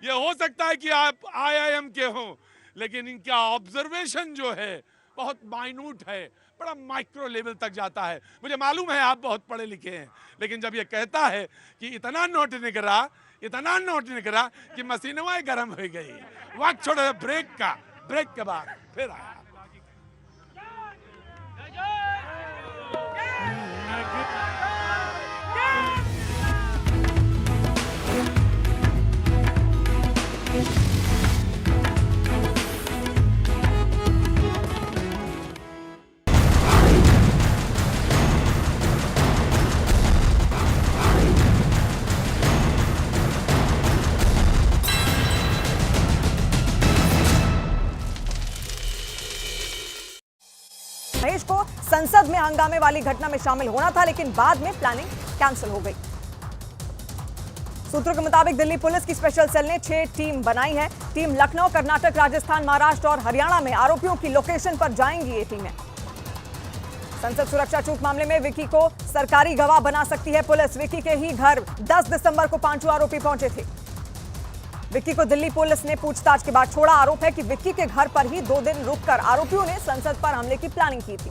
ये हो सकता है कि आप IIM के हो, लेकिन इनका ऑब्जर्वेशन जो है बहुत माइन्यूट है, बड़ा माइक्रो लेवल तक जाता है। मुझे मालूम है आप बहुत पढ़े लिखे हैं, लेकिन जब ये कहता है कि इतना नोट निकला कि मशीनवा गर्म हो गई, वक्त छोड़ा ब्रेक के बाद फिर आया। महेश को संसद में हंगामे वाली घटना में शामिल होना था, लेकिन बाद में प्लानिंग कैंसिल हो गई। सूत्रों के मुताबिक दिल्ली पुलिस की स्पेशल सेल ने 6 टीम बनाई है। टीम लखनऊ, कर्नाटक, राजस्थान, महाराष्ट्र और हरियाणा में आरोपियों की लोकेशन पर जाएंगी ये टीमें। संसद सुरक्षा चूक मामले में विक्की को सरकारी गवाह बना सकती है पुलिस। विक्की के ही घर 10 दिसंबर को 5 आरोपी पहुंचे थे। विक्की को दिल्ली पुलिस ने पूछताछ के बाद छोड़ा। आरोप है कि विक्की के घर पर ही 2 दिन रुककर आरोपियों ने संसद पर हमले की प्लानिंग की थी।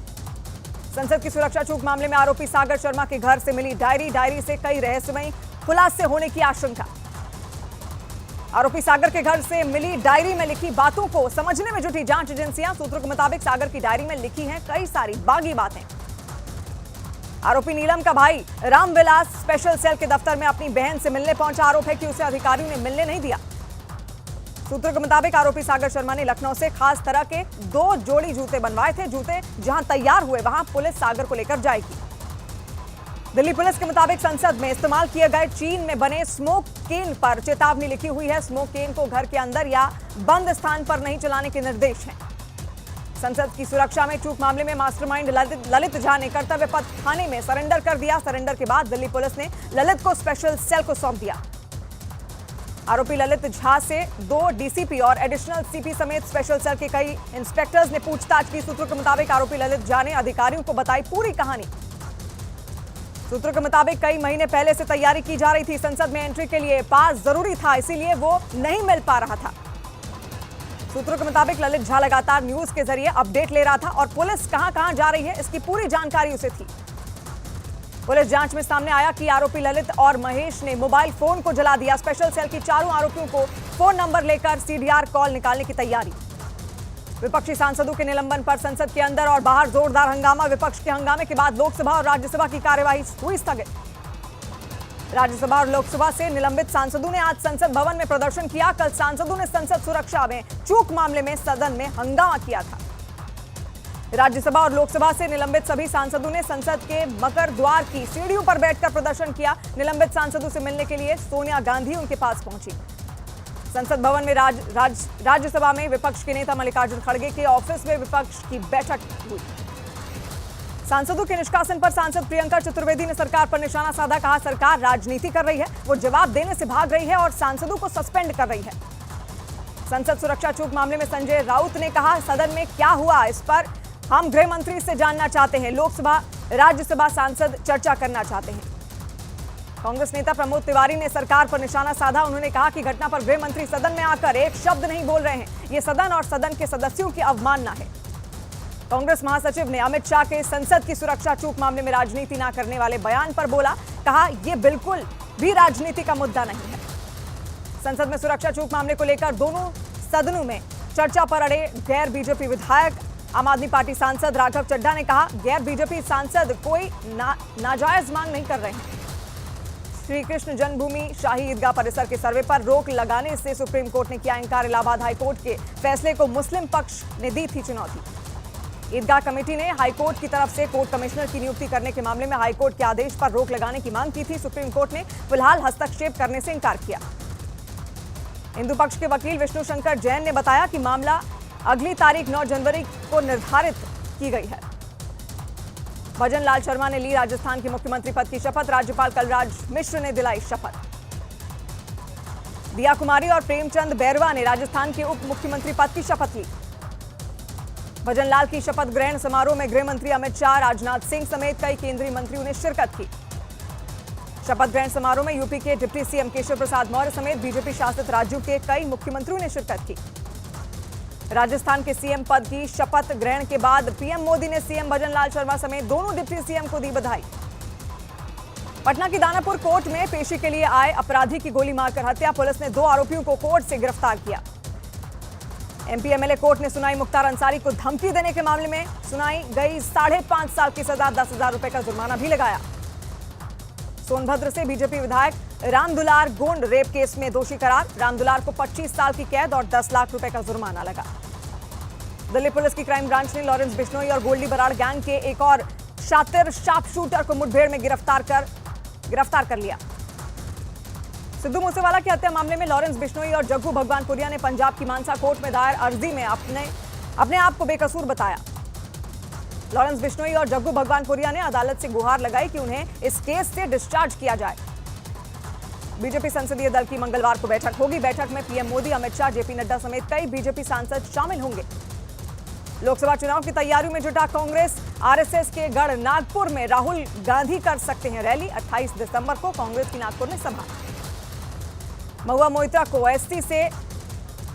संसद की सुरक्षा चूक मामले में आरोपी सागर शर्मा के घर से मिली डायरी से कई रहस्यमयी खुलासे होने की आशंका। आरोपी सागर के घर से मिली डायरी में लिखी बातों को समझने में जुटी जांच एजेंसियां। सूत्रों के मुताबिक सागर की डायरी में लिखी हैं कई सारी बागी बातें। आरोपी नीलम का भाई रामविलास स्पेशल सेल के दफ्तर में अपनी बहन से मिलने पहुंचा। आरोप है कि उसे अधिकारियों ने मिलने नहीं दिया। सूत्रों के मुताबिक आरोपी सागर शर्मा ने लखनऊ से खास तरह के 2 जोड़ी जूते बनवाए थे। जूते जहां तैयार हुए वहां पुलिस सागर को लेकर जाएगी। दिल्ली पुलिस के मुताबिक संसद में इस्तेमाल किए गए चीन में बने स्मोक केन पर चेतावनी लिखी हुई है। स्मोक केन को घर के अंदर या बंद स्थान पर नहीं चलाने के निर्देश हैं। संसद की सुरक्षा में चूक मामले में मास्टरमाइंड ललित झा ने कर्तव्य पथ थाने में सरेंडर कर दिया। सरेंडर के बाद दिल्ली पुलिस ने ललित को स्पेशल सेल को सौंप दिया। आरोपी ललित झा से 2 डीसीपी और एडिशनल सीपी समेत स्पेशल सेल के कई इंस्पेक्टर्स ने पूछताछ की। सूत्रों के मुताबिक आरोपी ललित झा ने अधिकारियों को बताई पूरी कहानी। सूत्रों के मुताबिक कई महीने पहले से तैयारी की जा रही थी। संसद में एंट्री के लिए पास जरूरी था, इसीलिए वो नहीं मिल पा रहा था। सूत्रों के मुताबिक ललित झा लगातार न्यूज के जरिए अपडेट ले रहा था और पुलिस कहां जा रही है इसकी पूरी जानकारी उसे थी। पुलिस जांच में सामने आया कि आरोपी ललित और महेश ने मोबाइल फोन को जला दिया। स्पेशल सेल की चारों आरोपियों को फोन नंबर लेकर सीडीआर कॉल निकालने की तैयारी। विपक्षी सांसदों के निलंबन पर संसद के अंदर और बाहर जोरदार हंगामा। विपक्ष के हंगामे के बाद लोकसभा और राज्यसभा की कार्यवाही हुई स्थगित। राज्यसभा और लोकसभा से निलंबित सांसदों ने आज संसद भवन में प्रदर्शन किया। कल सांसदों ने संसद सुरक्षा में चूक मामले में सदन में हंगामा किया था। राज्यसभा और लोकसभा से निलंबित सभी सांसदों ने संसद के मकर द्वार की सीढ़ियों पर बैठकर प्रदर्शन किया। निलंबित सांसदों से मिलने के लिए सोनिया गांधी उनके पास पहुंची। संसद भवन में राज्यसभा में विपक्ष के नेता मल्लिकार्जुन खड़गे के ऑफिस में विपक्ष की बैठक हुई। सांसदों के निष्कासन पर सांसद प्रियंका चतुर्वेदी ने सरकार पर निशाना साधा। कहा सरकार राजनीति कर रही है, वो जवाब देने से भाग रही है और सांसदों को सस्पेंड कर रही है। संसद सुरक्षा चूक मामले में संजय राउत ने कहा सदन में क्या हुआ इस पर हम गृह मंत्री से जानना चाहते हैं। लोकसभा राज्यसभा सांसद चर्चा करना चाहते हैं। कांग्रेस नेता प्रमोद तिवारी ने सरकार पर निशाना साधा। उन्होंने कहा कि घटना पर गृह मंत्री सदन में आकर एक शब्द नहीं बोल रहे हैं। ये सदन और सदन के सदस्यों की अवमानना है। कांग्रेस महासचिव ने अमित शाह के संसद की सुरक्षा चूक मामले में राजनीति न करने वाले बयान पर बोला। कहा यह बिल्कुल भी राजनीति का मुद्दा नहीं है। संसद में सुरक्षा चूक मामले को लेकर दोनों सदनों में चर्चा पर अड़े गैर बीजेपी विधायक। आम आदमी पार्टी सांसद राघव चड्ढा ने कहा गैर बीजेपी सांसद कोई नाजायज मांग नहीं कर रहे हैं। श्री कृष्ण जन्मभूमि शाही ईदगाह परिसर के सर्वे पर रोक लगाने से सुप्रीम कोर्ट ने किया इंकार। इलाहाबाद हाईकोर्ट के फैसले को मुस्लिम पक्ष ने दी थी चुनौती। ईदगाह कमेटी ने हाईकोर्ट की तरफ से कोर्ट कमिश्नर की नियुक्ति करने के मामले में हाईकोर्ट के आदेश पर रोक लगाने की मांग की थी। सुप्रीम कोर्ट ने फिलहाल हस्तक्षेप करने से इंकार किया। हिंदू पक्ष के वकील विष्णु शंकर जैन ने बताया कि मामला अगली तारीख 9 जनवरी को निर्धारित की गई है। भजन लाल शर्मा ने ली राजस्थान के मुख्यमंत्री पद की शपथ। राज्यपाल कलराज मिश्र ने दिलाई शपथ। दिया कुमारी और प्रेमचंद बैरवा ने राजस्थान के उप मुख्यमंत्री पद की शपथ ली। भजन लाल की शपथ ग्रहण समारोह में गृह मंत्री अमित शाह, राजनाथ सिंह समेत कई केंद्रीय मंत्रियों ने शिरकत की। शपथ ग्रहण समारोह में यूपी के डिप्टी सीएम केशव प्रसाद मौर्य समेत बीजेपी शासित राज्यों के कई मुख्यमंत्रियों ने शिरकत की। राजस्थान के सीएम पद की शपथ ग्रहण के बाद पीएम मोदी ने सीएम भजनलाल शर्मा समेत दोनों डिप्टी सीएम को दी बधाई। पटना की दानापुर कोर्ट में पेशी के लिए आए अपराधी की गोली मारकर हत्या, पुलिस ने 2 आरोपियों को कोर्ट से गिरफ्तार किया। एमपी एमएलए कोर्ट ने सुनाई मुख्तार अंसारी को धमकी देने के मामले में सुनाई गई 5.5 साल की सजा, 10,000 रुपए का जुर्माना भी लगाया। सोनभद्र से बीजेपी विधायक रामदुलार गोंड रेप केस में दोषी करार, रामदुलार को 25 साल की कैद और 10 लाख रुपए का जुर्माना लगा। दिल्ली पुलिस की क्राइम ब्रांच ने लॉरेंस बिश्नोई और गोल्डी बराड़ गैंग के एक और शातिर शार्प शूटर को मुठभेड़ में गिरफ्तार कर लिया। सिद्धू मूसेवाला की हत्या मामले में लॉरेंस बिश्नोई और जग्गू भगवानपुरिया ने पंजाब की मानसा कोर्ट में दायर अर्जी में अपने आप को बेकसूर बताया। लॉरेंस बिश्नोई और जग्गू भगवानपुरिया ने अदालत से गुहार लगाई कि उन्हें इस केस से डिस्चार्ज किया जाए। बीजेपी संसदीय दल की मंगलवार को बैठक होगी। बैठक में पीएम मोदी, अमित शाह, जेपी नड्डा समेत कई बीजेपी सांसद शामिल होंगे। लोकसभा चुनाव की तैयारियों में जुटा कांग्रेस, आरएसएस के गढ़ नागपुर में राहुल गांधी कर सकते हैं रैली। 28 दिसंबर को कांग्रेस की नागपुर में सभा। महुआ मोइत्रा को एसटी से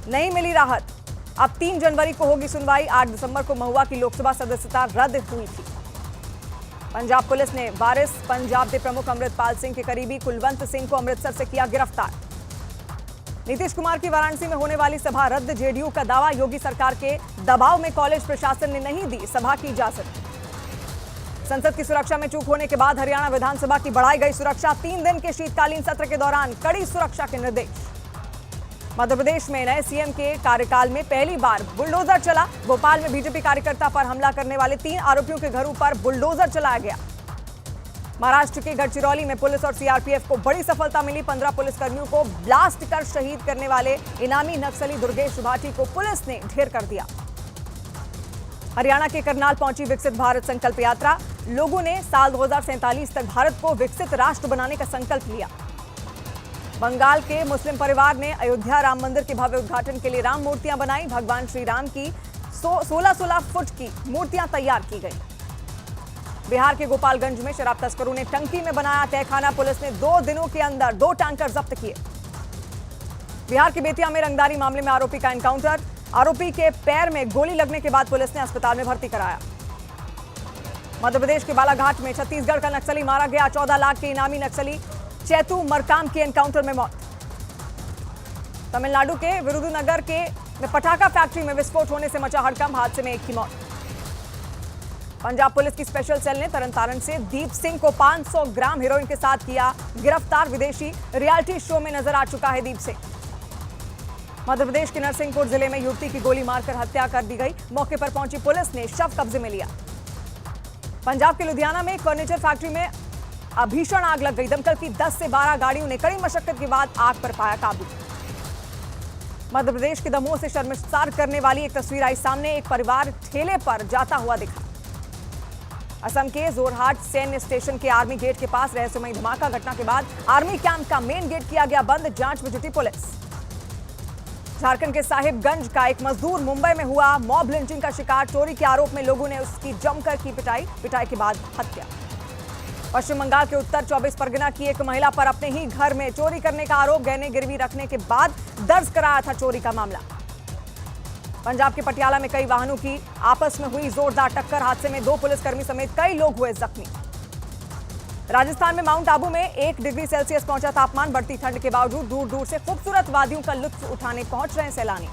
नहीं मिली राहत, अब 3 जनवरी को होगी सुनवाई। 8 दिसंबर को महुआ की लोकसभा सदस्यता रद्द हुई थी। पंजाब पुलिस ने वारिस पंजाब के प्रमुख अमृतपाल सिंह के करीबी कुलवंत सिंह को अमृतसर से किया गिरफ्तार। नीतीश कुमार की वाराणसी में होने वाली सभा रद्द, जेडीयू का दावा, योगी सरकार के दबाव में कॉलेज प्रशासन ने नहीं दी सभा की इजाजत। संसद की सुरक्षा में चूक होने के बाद हरियाणा विधानसभा की बढ़ाई गई सुरक्षा, 3 दिन के शीतकालीन सत्र के दौरान कड़ी सुरक्षा के निर्देश। मध्य प्रदेश में नए सीएम के कार्यकाल में पहली बार बुलडोजर चला, भोपाल में बीजेपी कार्यकर्ता पर हमला करने वाले 3 आरोपियों के घरों पर बुलडोजर चलाया गया। महाराष्ट्र के गढ़चिरौली में पुलिस और सीआरपीएफ को बड़ी सफलता मिली, 15 पुलिसकर्मियों को ब्लास्ट कर शहीद करने वाले इनामी नक्सली दुर्गेश भाटी को पुलिस ने ढेर कर दिया। हरियाणा के करनाल पहुंची विकसित भारत संकल्प यात्रा, लोगों ने साल 2047 तक भारत को विकसित राष्ट्र बनाने का संकल्प लिया। बंगाल के मुस्लिम परिवार ने अयोध्या राम मंदिर के भव्य उद्घाटन के लिए राम मूर्तियां बनाई, भगवान श्री राम की 16-16 फुट की मूर्तियां तैयार की गई। बिहार के गोपालगंज में शराब तस्करों ने टंकी में बनाया तहखाना, पुलिस ने 2 दिनों के अंदर 2 टैंकर जब्त किए। बिहार के बेतिया में रंगदारी मामले में आरोपी का एनकाउंटर, आरोपी के पैर में गोली लगने के बाद पुलिस ने अस्पताल में भर्ती कराया। मध्य प्रदेश के बालाघाट में छत्तीसगढ़ का नक्सली मारा गया, 14 लाख के इनामी नक्सली चैतू मरकाम की एनकाउंटर में मौत। तमिलनाडु के विरुदुनगर के पटाखा फैक्ट्री में विस्फोट होने से मचा हड़कंप, हादसे में 1 की मौत। पंजाब पुलिस की स्पेशल सेल ने तरनतारन से दीप सिंह को 500 ग्राम हेरोइन के साथ किया गिरफ्तार, विदेशी रियलिटी शो में नजर आ चुका है दीप सिंह। मध्य प्रदेश के नरसिंहपुर जिले में युवती की गोली मारकर हत्या कर दी गई, मौके पर पहुंची पुलिस ने शव कब्जे में लिया। पंजाब के लुधियाना में एक फर्नीचर फैक्ट्री में भीषण आग लग गई, दमकल की 10 से 12 गाड़ियों ने कड़ी मशक्कत के बाद आग पर पाया काबू। मध्य प्रदेश के दमोह से शर्मसार करने वाली एक तस्वीर आई सामने, एक परिवार ठेले पर जाता हुआ दिखा। असम के जोरहाट सैन्य स्टेशन के आर्मी गेट के पास रहस्यमयी धमाका, घटना के बाद आर्मी कैंप का मेन गेट किया गया बंद, जांच में जुटी पुलिस। झारखंड के साहिबगंज का एक मजदूर मुंबई में हुआ मॉब लिंचिंग का शिकार, चोरी के आरोप में लोगों ने उसकी जमकर की पिटाई के बाद हत्या। पश्चिम बंगाल के उत्तर 24 परगना की एक महिला पर अपने ही घर में चोरी करने का आरोप, गहने गिरवी रखने के बाद दर्ज कराया था चोरी का मामला। पंजाब के पटियाला में कई वाहनों की आपस में हुई जोरदार टक्कर, हादसे में 2 पुलिसकर्मी समेत कई लोग हुए जख्मी। राजस्थान में माउंट आबू में 1 डिग्री सेल्सियस पहुंचा तापमान, बढ़ती ठंड के बावजूद दूर दूर से खूबसूरत वादियों का लुत्फ उठाने पहुंच रहे हैं सैलानी।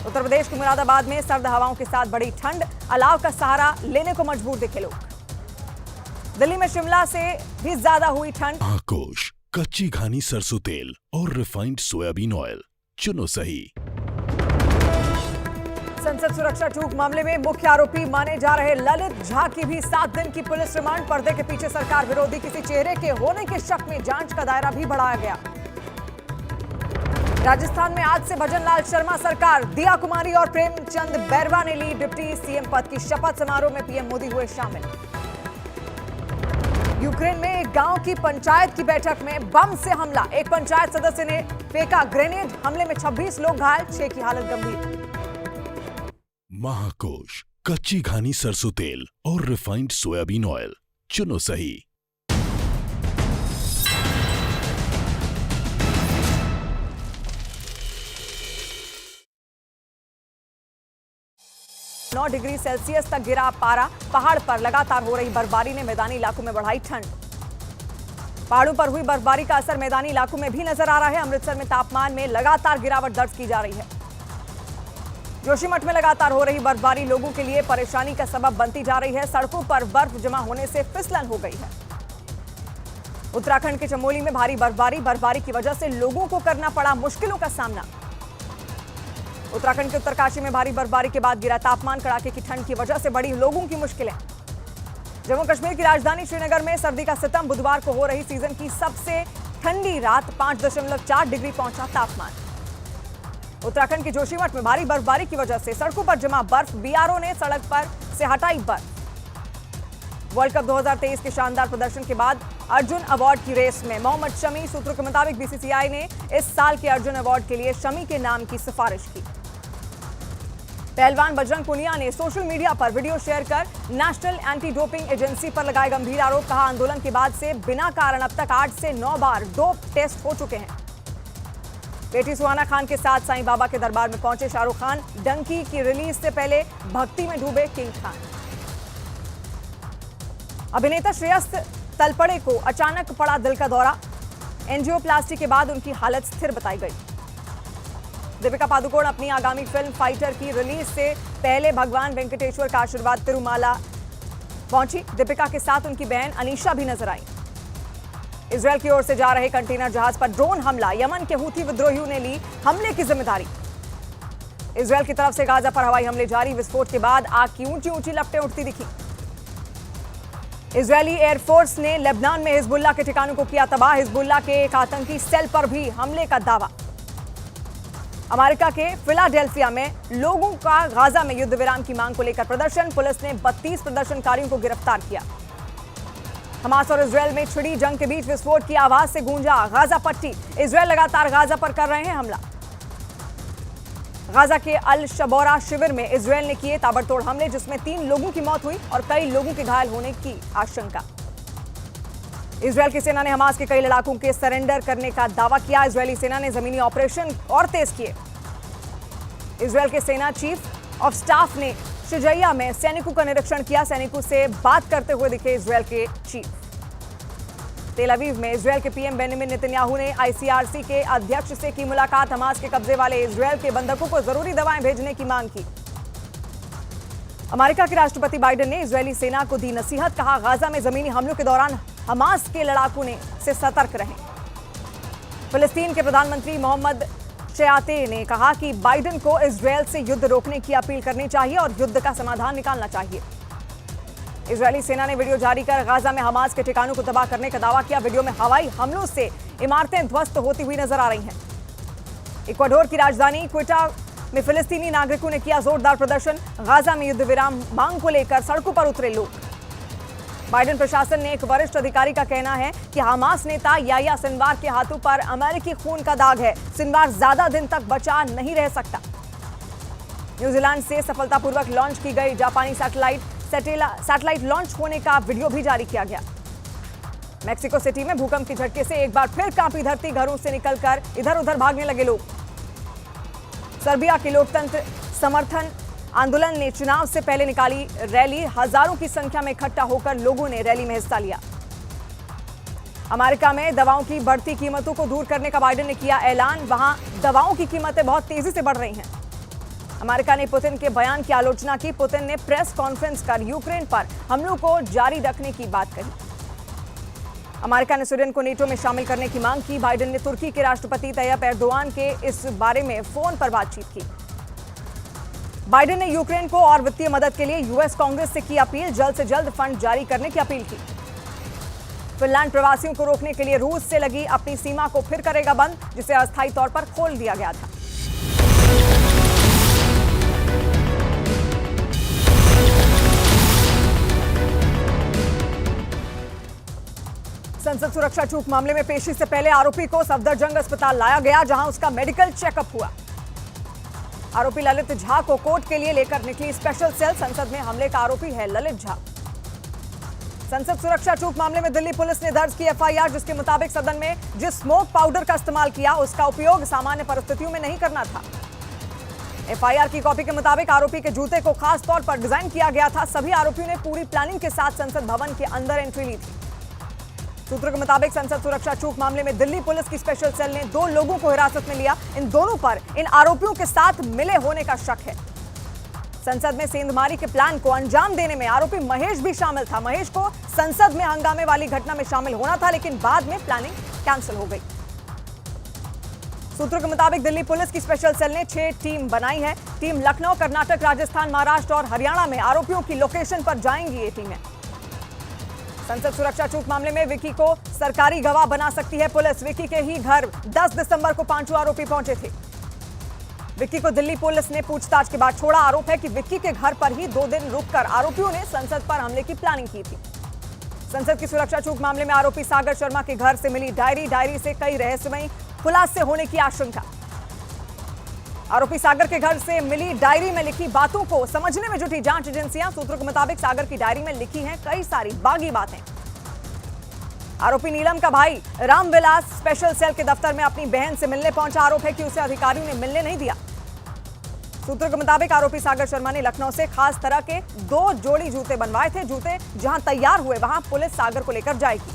उत्तर प्रदेश के मुरादाबाद में सर्द हवाओं के साथ बड़ी ठंड, अलाव का सहारा लेने को मजबूर दिखे लोग। दिल्ली में शिमला से भी ज्यादा हुई ठंड। महाकोश, कच्ची घानी सरसों तेल और रिफाइंड सोयाबीन ऑयल, चुनो सही। संसद सुरक्षा चूक मामले में मुख्य आरोपी माने जा रहे ललित झा की भी 7 दिन की पुलिस रिमांड, पर्दे के पीछे सरकार विरोधी किसी चेहरे के होने के शक में जांच का दायरा भी बढ़ाया गया। राजस्थान में आज से भजनलाल शर्मा सरकार, दिया कुमारी और प्रेमचंद बैरवा ने ली डिप्टी सीएम पद की शपथ, समारोह में पीएम मोदी हुए शामिल। यूक्रेन में एक गांव की पंचायत की बैठक में बम से हमला, एक पंचायत सदस्य ने फेंका ग्रेनेड, हमले में 26 लोग घायल, 6 की हालत गंभीर। महाकोश, कच्ची घानी सरसों तेल और रिफाइंड सोयाबीन ऑयल, चुनो सही। 9 डिग्री सेल्सियस तक गिरा पारा। पहाड़ पर लगातार हो रही बर्फबारी ने मैदानी इलाकों में बढ़ाई ठंड। पहाड़ों पर हुई बर्फबारी का असर मैदानी इलाकों में भी नजर आ रहा है। अमृतसर में तापमान में लगातार गिरावट दर्ज की जा रही है। जोशीमठ में लगातार हो रही बर्फबारी लोगों के लिए परेशानी का सबब बनती जा रही है। सड़कों पर बर्फ जमा होने से फिसलन हो गई है। उत्तराखंड के चमोली में भारी बर्फबारी की वजह से लोगों को करना पड़ा मुश्किलों का सामना। उत्तराखंड के उत्तरकाशी में भारी बर्फबारी के बाद गिरा तापमान। कड़ाके की ठंड की वजह से बढ़ी लोगों की मुश्किलें। जम्मू कश्मीर की राजधानी श्रीनगर में सर्दी का सितम। बुधवार को हो रही सीजन की सबसे ठंडी रात 5.4 डिग्री पहुंचा तापमान। उत्तराखंड के जोशीमठ में भारी बर्फबारी की वजह से सड़कों पर जमा बर्फ। बीआरओ ने सड़क पर से हटाई बर्फ। वर्ल्ड कप 2023 के शानदार प्रदर्शन के बाद अर्जुन अवार्ड की रेस में मोहम्मद शमी। सूत्रों के मुताबिक बीसीसीआई ने इस साल के अर्जुन अवार्ड के लिए शमी के नाम की सिफारिश की। पहलवान बजरंग पुनिया ने सोशल मीडिया पर वीडियो शेयर कर नेशनल एंटी डोपिंग एजेंसी पर लगाए गंभीर आरोप। कहा, आंदोलन के बाद से बिना कारण अब तक 8 से 9 बार डोप टेस्ट हो चुके हैं। बेटी सुहाना खान के साथ साईं बाबा के दरबार में पहुंचे शाहरुख खान। डंकी की रिलीज से पहले भक्ति में डूबे किंग खान। अभिनेता श्रेयस तलपड़े को अचानक पड़ा दिल का दौरा। एंजियोप्लास्टी के बाद उनकी हालत स्थिर बताई गई। दीपिका पादुकोण अपनी आगामी फिल्म फाइटर की रिलीज से पहले भगवान वेंकटेश्वर का आशीर्वाद तिरुमाला पहुंची। दीपिका के साथ उनकी बहन अनीशा भी नजर आई। इजरायल की ओर से जा रहे कंटेनर जहाज पर ड्रोन हमला। यमन के हूथी विद्रोहियों ने ली हमले की जिम्मेदारी। इजरायल की तरफ से गाजा पर हवाई हमले जारी। विस्फोट के बाद आग की ऊंची ऊंची लपटें उठती दिखी। इजरायली एयरफोर्स ने लेबनान में हिजबुल्लाह के ठिकानों को किया तबाह। हिजबुल्लाह के एक आतंकी सेल पर भी हमले का दावा। अमेरिका के फिलाडेल्फिया में लोगों का गाजा में युद्ध विराम की मांग को लेकर प्रदर्शन। पुलिस ने 32 प्रदर्शनकारियों को गिरफ्तार किया। हमास और इजरायल में छिड़ी जंग के बीच विस्फोट की आवाज से गूंजा गाजा पट्टी। इजरायल लगातार गाजा पर कर रहे हैं हमला। गाजा के अल शबौरा शिविर में इजरायल ने किए ताबड़तोड़ हमले, जिसमें 3 लोगों की मौत हुई और कई लोगों के घायल होने की आशंका। इजरायल की सेना ने हमास के कई लड़ाकों के सरेंडर करने का दावा किया। इजरायली सेना ने जमीनी ऑपरेशन और तेज किए। इजरायल के सेना चीफ ऑफ स्टाफ ने शुजैया में सैनिकों का निरीक्षण किया। सैनिकों से बात करते हुए दिखे इजरायल के चीफ। तेल अवीव में इजरायल के पीएम बेंजामिन नेतन्याहू ने आईसीआरसी के अध्यक्ष से की मुलाकात। हमास के कब्जे वाले इजरायल के बंधकों को जरूरी दवाएं भेजने की मांग की। अमेरिका के राष्ट्रपति बाइडेन ने इजरायली सेना को दी नसीहत। कहा, गाजा में जमीनी हमलों के दौरान हमास के लड़ाकों से सतर्क रहें। फिलिस्तीन के प्रधानमंत्री मोहम्मद शयाते ने कहा कि बाइडेन को इजरायल से युद्ध रोकने की अपील करनी चाहिए और युद्ध का समाधान निकालना चाहिए। इजरायली सेना ने वीडियो जारी कर गाजा में हमास के ठिकानों को तबाह करने का दावा किया। वीडियो में हवाई हमलों से इमारतें ध्वस्त होती हुई नजर आ रही हैं। इक्वाडोर की राजधानी क्विटा में फिलिस्तीनी नागरिकों ने किया जोरदार प्रदर्शन। गाजा में युद्ध विराम मांग को लेकर सड़कों पर उतरे लोग। बाइडेन प्रशासन ने एक वरिष्ठ अधिकारी का कहना है कि हमास नेता याह्या सिनवार के हाथों पर अमेरिकी खून का दाग है। सिनवार ज्यादा दिन तक बचा नहीं रह सकता। न्यूजीलैंड से सफलतापूर्वक लॉन्च की गई जापानी सैटेलाइट लॉन्च होने का वीडियो भी जारी किया गया। मैक्सिको सिटी में भूकंप के झटके से एक बार फिर कांपी धरती। घरों से निकलकर इधर उधर भागने लगे लोग। सर्बिया के लोकतंत्र समर्थन आंदोलन ने चुनाव से पहले निकाली रैली। हजारों की संख्या में इकट्ठा होकर लोगों ने रैली में हिस्सा लिया। अमेरिका में दवाओं की बढ़ती कीमतों को दूर करने का बाइडेन ने किया ऐलान। वहां दवाओं की कीमतें बहुत तेजी से बढ़ रही हैं। अमेरिका ने पुतिन के बयान की आलोचना की। पुतिन ने प्रेस कॉन्फ्रेंस कर यूक्रेन पर हमलों को जारी रखने की बात कही। अमेरिका ने स्वीडन को नेटो में शामिल करने की मांग की। बाइडेन ने तुर्की के राष्ट्रपति तैयब एर्दोआन के इस बारे में फोन पर बातचीत की। बाइडेन ने यूक्रेन को और वित्तीय मदद के लिए यूएस कांग्रेस से की अपील। जल्द से जल्द फंड जारी करने की अपील की। फिनलैंड प्रवासियों को रोकने के लिए रूस से लगी अपनी सीमा को फिर करेगा बंद, जिसे अस्थायी तौर पर खोल दिया गया था। संसद सुरक्षा चूक मामले में पेशी से पहले आरोपी को सफदरजंग अस्पताल लाया गया, जहां उसका मेडिकल चेकअप हुआ। आरोपी ललित झा को कोर्ट के लिए लेकर निकली स्पेशल सेल। संसद में हमले का आरोपी है ललित झा। संसद सुरक्षा चूक मामले में दिल्ली पुलिस ने दर्ज की एफआईआर, जिसके मुताबिक सदन में जिस स्मोक पाउडर का इस्तेमाल किया उसका उपयोग सामान्य परिस्थितियों में नहीं करना था। एफआईआर की कॉपी के मुताबिक आरोपी के जूते को खास तौर पर डिजाइन किया गया था। सभी आरोपियों ने पूरी प्लानिंग के साथ संसद भवन के अंदर एंट्री ली थी। सूत्रों के मुताबिक संसद सुरक्षा चूक मामले में दिल्ली पुलिस की स्पेशल सेल ने 2 लोगों को हिरासत में लिया। इन दोनों पर इन आरोपियों के साथ मिले होने का शक है। संसद में सेंधमारी के प्लान को अंजाम देने में आरोपी महेश भी शामिल था। महेश को संसद में हंगामे वाली घटना में शामिल होना था, लेकिन बाद में प्लानिंग कैंसिल हो गई। सूत्रों के मुताबिक दिल्ली पुलिस की स्पेशल सेल ने 6 टीम बनाई है। टीम लखनऊ, कर्नाटक, राजस्थान, महाराष्ट्र और हरियाणा में आरोपियों की लोकेशन पर जाएंगी ये टीमें। संसद सुरक्षा चूक मामले में विकी को सरकारी गवाह बना सकती है पुलिस। विकी के ही घर 10 दिसंबर को 5 आरोपी पहुंचे थे। विक्की को दिल्ली पुलिस ने पूछताछ के बाद छोड़ा। आरोप है कि विक्की के घर पर ही 2 दिन रुककर आरोपियों ने संसद पर हमले की प्लानिंग की थी। संसद की सुरक्षा चूक मामले में आरोपी सागर शर्मा के घर से मिली डायरी से कई रहस्यमयी खुलासे होने की आशंका। आरोपी सागर के घर से मिली डायरी में लिखी बातों को समझने में जुटी जांच एजेंसियां। सूत्रों के मुताबिक सागर की डायरी में लिखी हैं कई सारी बागी बातें। आरोपी नीलम का भाई रामविलास स्पेशल सेल के दफ्तर में अपनी बहन से मिलने पहुंचा। आरोप है कि उसे अधिकारियों ने मिलने नहीं दिया। सूत्रों के मुताबिक आरोपी सागर शर्मा ने लखनऊ से खास तरह के 2 जोड़ी जूते बनवाए थे। जूते जहां तैयार हुए वहां पुलिस सागर को लेकर जाएगी।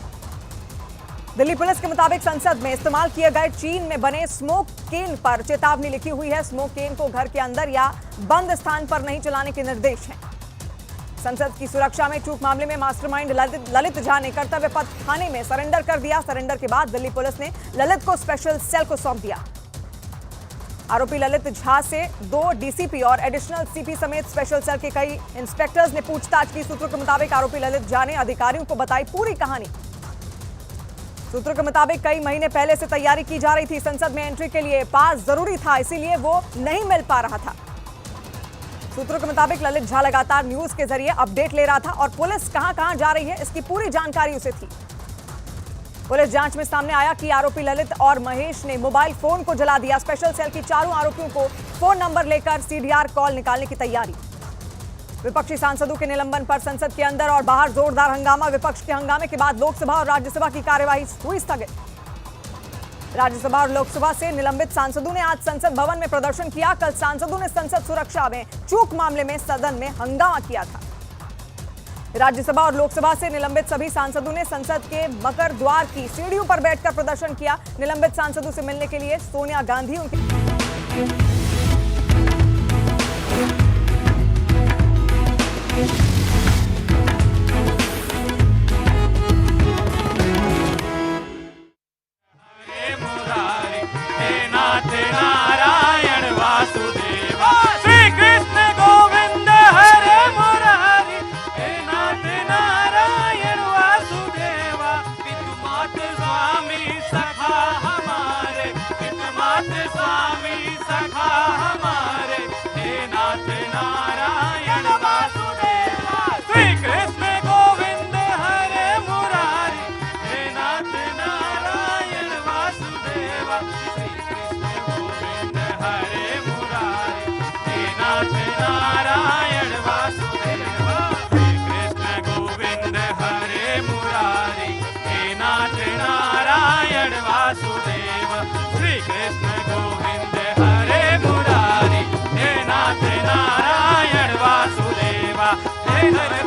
दिल्ली पुलिस के मुताबिक संसद में इस्तेमाल किए गए चीन में बने स्मोक केन पर चेतावनी लिखी हुई है। स्मोक केन को घर के अंदर या बंद स्थान पर नहीं चलाने के निर्देश हैं। संसद की सुरक्षा में चूक मामले में मास्टरमाइंड ललित झा ने कर्तव्य पथ थाने में सरेंडर कर दिया। सरेंडर के बाद दिल्ली पुलिस ने ललित को स्पेशल सेल को सौंप दिया। आरोपी ललित झा से 2 डीसीपी और एडिशनल सीपी समेत स्पेशल सेल के कई इंस्पेक्टर्स ने पूछताछ की। सूत्रों के मुताबिक आरोपी ललित झा ने अधिकारियों को बताई पूरी कहानी। सूत्रों के मुताबिक कई महीने पहले से तैयारी की जा रही थी। संसद में एंट्री के लिए पास जरूरी था, इसीलिए वो नहीं मिल पा रहा था। सूत्रों के मुताबिक ललित झा लगातार न्यूज के जरिए अपडेट ले रहा था और पुलिस कहां जा रही है इसकी पूरी जानकारी उसे थी। पुलिस जांच में सामने आया कि आरोपी ललित और महेश ने मोबाइल फोन को जला दिया। स्पेशल सेल की चारों आरोपियों को फोन नंबर लेकर सीडीआर कॉल निकालने की तैयारी। विपक्षी सांसदों के निलंबन पर संसद के अंदर और बाहर जोरदार हंगामा। विपक्ष के हंगामे के बाद लोकसभा और राज्यसभा की कार्यवाही हुई स्थगित। राज्यसभा और लोकसभा से निलंबित सांसदों ने आज संसद भवन में प्रदर्शन किया। कल सांसदों ने संसद सुरक्षा में चूक मामले में सदन में हंगामा किया था। राज्यसभा और लोकसभा से निलंबित सभी सांसदों ने संसद के मकर द्वार की सीढ़ियों पर बैठकर प्रदर्शन किया। निलंबित सांसदों से मिलने के लिए सोनिया गांधी उनके नारायण वासुदेव श्री कृष्ण गोविंद हरे मुरारी हे नाथ नारायण वासुदेव पितुमात स्वामी सखा हमारे पितुमात स्वामी सखा हमारे हे नाथ नारायण वासुदेव श्री कृष्ण गोविंद हरे मुरारी हे नाथ नारायण वासुदेव हरे मुरारी हे नाथ नारायण वासुदेव श्री कृष्ण गोविंद हरे मुरारी हे नाथ नारायण वासुदेव श्री कृष्ण गोविंद हरे मुरारी हे नाथ नारायण वासुदेव हे हरे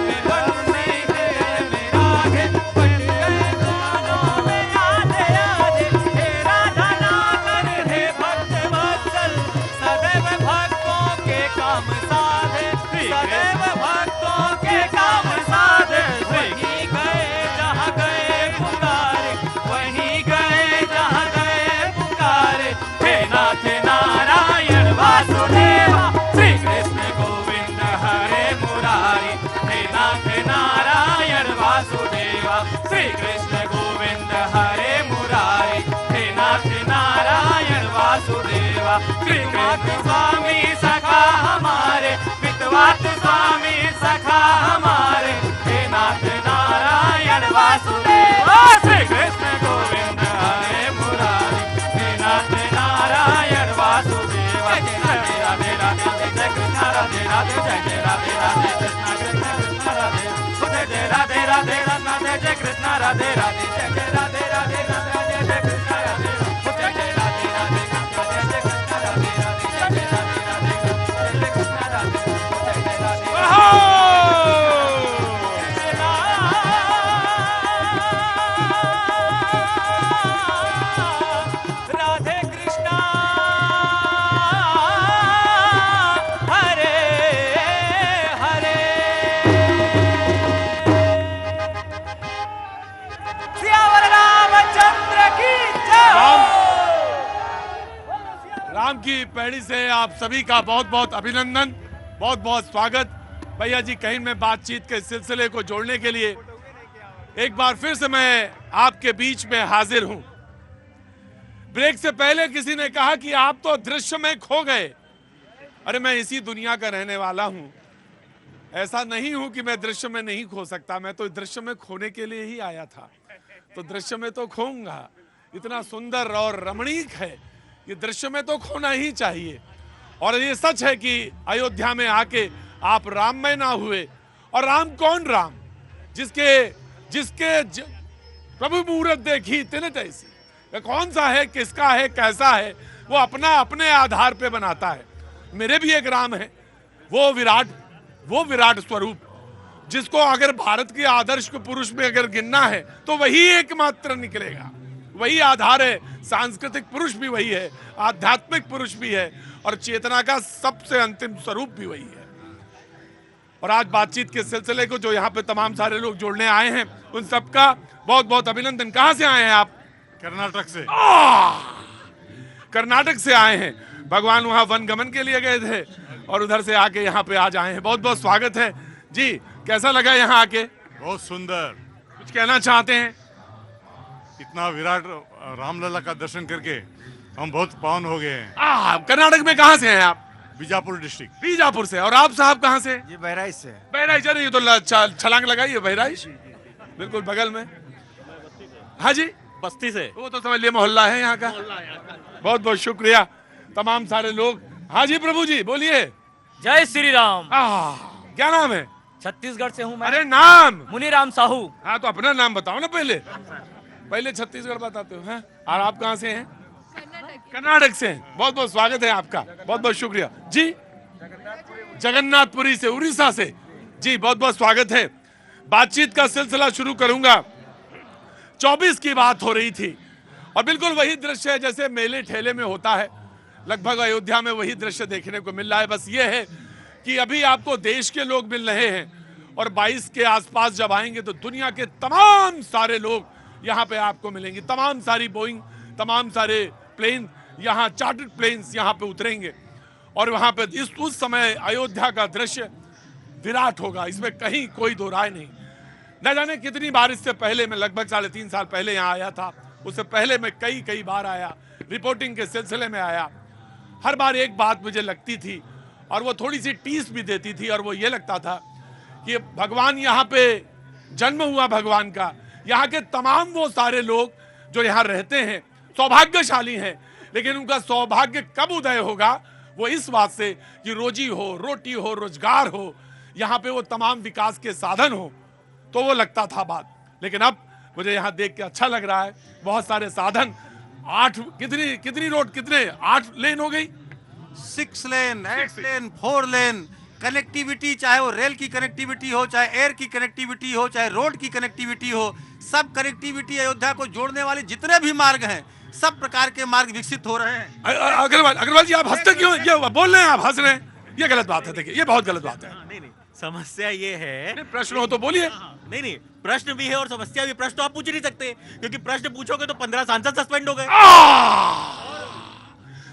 सदैव भक्तों के काम साधे वहीं गए जहाँ गए पुकारे वहीं गए जहाँ गए पुकारे हे नाथ नारायण वासुदेव श्री कृष्ण गोविंद हरे मुरारी हे नाथ नारायण वासुदेव श्री कृष्ण गोविंद हरे मुरारी हे नाथ नारायण वासुदेव श्री कृष्ण स्वामी सखा हमारे पितवात स्वामी सखा हमारे हे नाथ नारायण वासुदेव श्री कृष्ण गोविंद हरे मुरारी हे नाथ नारायण वासुदेव राधे राधे राधे जय कृष्ण राधे राधे जय राधे राधे कृष्ण कृष्ण कृष्ण राधे जय राधे राधे राधे जय कृष्ण राधे राधे जय राधे राधे राधे जय कृष्ण राधे जय राधे राधे जय कृष्ण राधे राधे जय राधे राधे की पैड़ी से आप सभी का बहुत बहुत अभिनंदन, बहुत बहुत स्वागत। भैया जी, कहीं में बातचीत के सिलसिले को जोड़ने के लिए एक बार फिर से मैं आपके बीच में हाजिर हूं। ब्रेक से पहले किसी ने कहा कि आप तो दृश्य में खो गए। अरे मैं इसी दुनिया का रहने वाला हूं, ऐसा नहीं हूं कि मैं दृश्य में नहीं खो सकता। मैं तो दृश्य में खोने के लिए ही आया था, तो दृश्य में तो खोऊंगा। इतना सुंदर और रमणीक है, ये दृश्य में तो खोना ही चाहिए। और ये सच है कि अयोध्या में आके आप राममय ना हुए। और राम कौन राम? जिसके प्रभु मूरत देखी तिन तैसी। कौन सा है, किसका है, कैसा है, वो अपने आधार पे बनाता है। मेरे भी एक राम है, वो विराट स्वरूप, जिसको अगर भारत के आदर्श को पुरुष में अगर गिनना है तो वही एकमात्र निकलेगा। वही आधार है, सांस्कृतिक पुरुष भी वही है, आध्यात्मिक पुरुष भी है, और चेतना का सबसे अंतिम स्वरूप भी वही है। और आज बातचीत के सिलसिले को जो यहाँ पे तमाम सारे लोग जोड़ने आए हैं, उन सबका बहुत बहुत अभिनंदन। कहाँ से आए हैं आप? कर्नाटक से। कर्नाटक से आए हैं। भगवान वहां वन गमन के लिए गए थे और उधर से आके यहाँ पे आज आए हैं। बहुत बहुत स्वागत है जी। कैसा लगा यहाँ आके? बहुत सुंदर। कुछ कहना चाहते हैं? इतना विराट रामलला का दर्शन करके हम बहुत पावन हो गए हैं। कर्नाटक में कहाँ से हैं आप? बीजापुर डिस्ट्रिक्ट। बीजापुर से। और आप साहब कहाँ से? जी बहराइच से। बहराइच। अरे ये तो छलांग लगाइए, बहराइच बिल्कुल बगल में। हाँ जी, बस्ती से। वो तो समझ लिया मोहल्ला है यहाँ का। बहुत बहुत शुक्रिया तमाम सारे लोग। हाँ जी प्रभु जी बोलिए। जय श्री राम। क्या नाम है? छत्तीसगढ़ से हूँ मैं। अरे नाम? मुनीराम साहू। हाँ तो अपना नाम बताओ ना पहले छत्तीसगढ़ बताते हो। हैं? और आप कहाँ से हैं? कर्नाटक से। बहुत बहुत स्वागत है आपका, बहुत बहुत शुक्रिया जी। जगन्नाथपुरी से, उड़ीसा से जी, बहुत बहुत स्वागत है। बातचीत का सिलसिला शुरू करूंगा। 24 की बात हो रही थी और बिल्कुल वही दृश्य है जैसे मेले ठेले में होता है। लगभग अयोध्या में वही दृश्य देखने को मिल रहा है। बस ये है कि अभी आपको देश के लोग मिल रहे हैं और 22 के आसपास जब आएंगे तो दुनिया के तमाम सारे लोग यहाँ पे आपको मिलेंगे। तमाम सारी बोइंग, तमाम सारे प्लेन यहाँ, चार्टर्ड प्लेन्स यहाँ पे उतरेंगे और वहाँ पे उस समय अयोध्या का दृश्य विराट होगा, इसमें कहीं कोई दो राय नहीं। न जाने कितनी बार इससे पहले मैं लगभग 3.5 साल पहले यहाँ आया था, उससे पहले मैं कई बार आया, रिपोर्टिंग के सिलसिले में आया। हर बार एक बात मुझे लगती थी और वो थोड़ी सी टीस भी देती थी, और वो ये लगता था कि भगवान यहाँ पे जन्म हुआ भगवान का। यहाँ के तमाम वो सारे लोग जो यहाँ रहते हैं सौभाग्यशाली हैं, लेकिन उनका सौभाग्य कब उदय होगा वो इस बात से कि रोजी हो, रोटी हो, रोजगार हो, यहाँ पे वो तमाम विकास के साधन हो, तो वो लगता था बात। लेकिन अब मुझे यहाँ देख के अच्छा लग रहा है। बहुत सारे साधन, 8 कितनी रोड, 8 लेन हो गई, 6 लेन, 8 लेन, 4 लेन कनेक्टिविटी, चाहे वो रेल की कनेक्टिविटी हो, चाहे एयर की कनेक्टिविटी हो, चाहे रोड की कनेक्टिविटी हो, सब कनेक्टिविटी अयोध्या को जोड़ने वाले जितने भी मार्ग हैं, सब प्रकार के मार्ग विकसित हो रहे हैं। अग्रवाल जी आप हंसते क्यों? ये बोल रहे हैं आप हंस रहे हैं, ये गलत बात है। देखिए ये बहुत गलत बात है। नहीं, समस्या ये है। प्रश्न हो तो बोलिए। नहीं, प्रश्न भी है और समस्या भी। प्रश्न तो आप पूछ नहीं सकते, क्योंकि प्रश्न पूछोगे तो 15 सांसद सस्पेंड हो गए।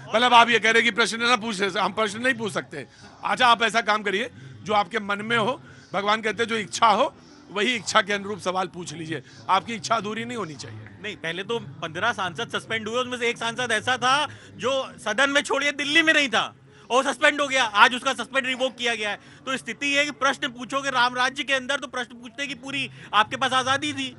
मतलब आप ये कह रहे कि प्रश्न ना पूछ रहे, हम प्रश्न नहीं पूछ सकते। अच्छा आप ऐसा काम करिए, जो आपके मन में हो, भगवान कहते हैं जो इच्छा हो वही इच्छा के अनुरूप सवाल पूछ लीजिए। आपकी इच्छा अधूरी नहीं होनी चाहिए। नहीं, पहले तो 15 सांसद सस्पेंड हुए, उसमें से एक सांसद ऐसा था जो सदन में छोड़िए दिल्ली में नहीं था और सस्पेंड हो गया। आज उसका सस्पेंड रिवोक किया गया है। तो स्थिति है कि प्रश्न पूछोगे राम राज्य के अंदर तो प्रश्न पूछने की पूरी आपके पास आजादी थी।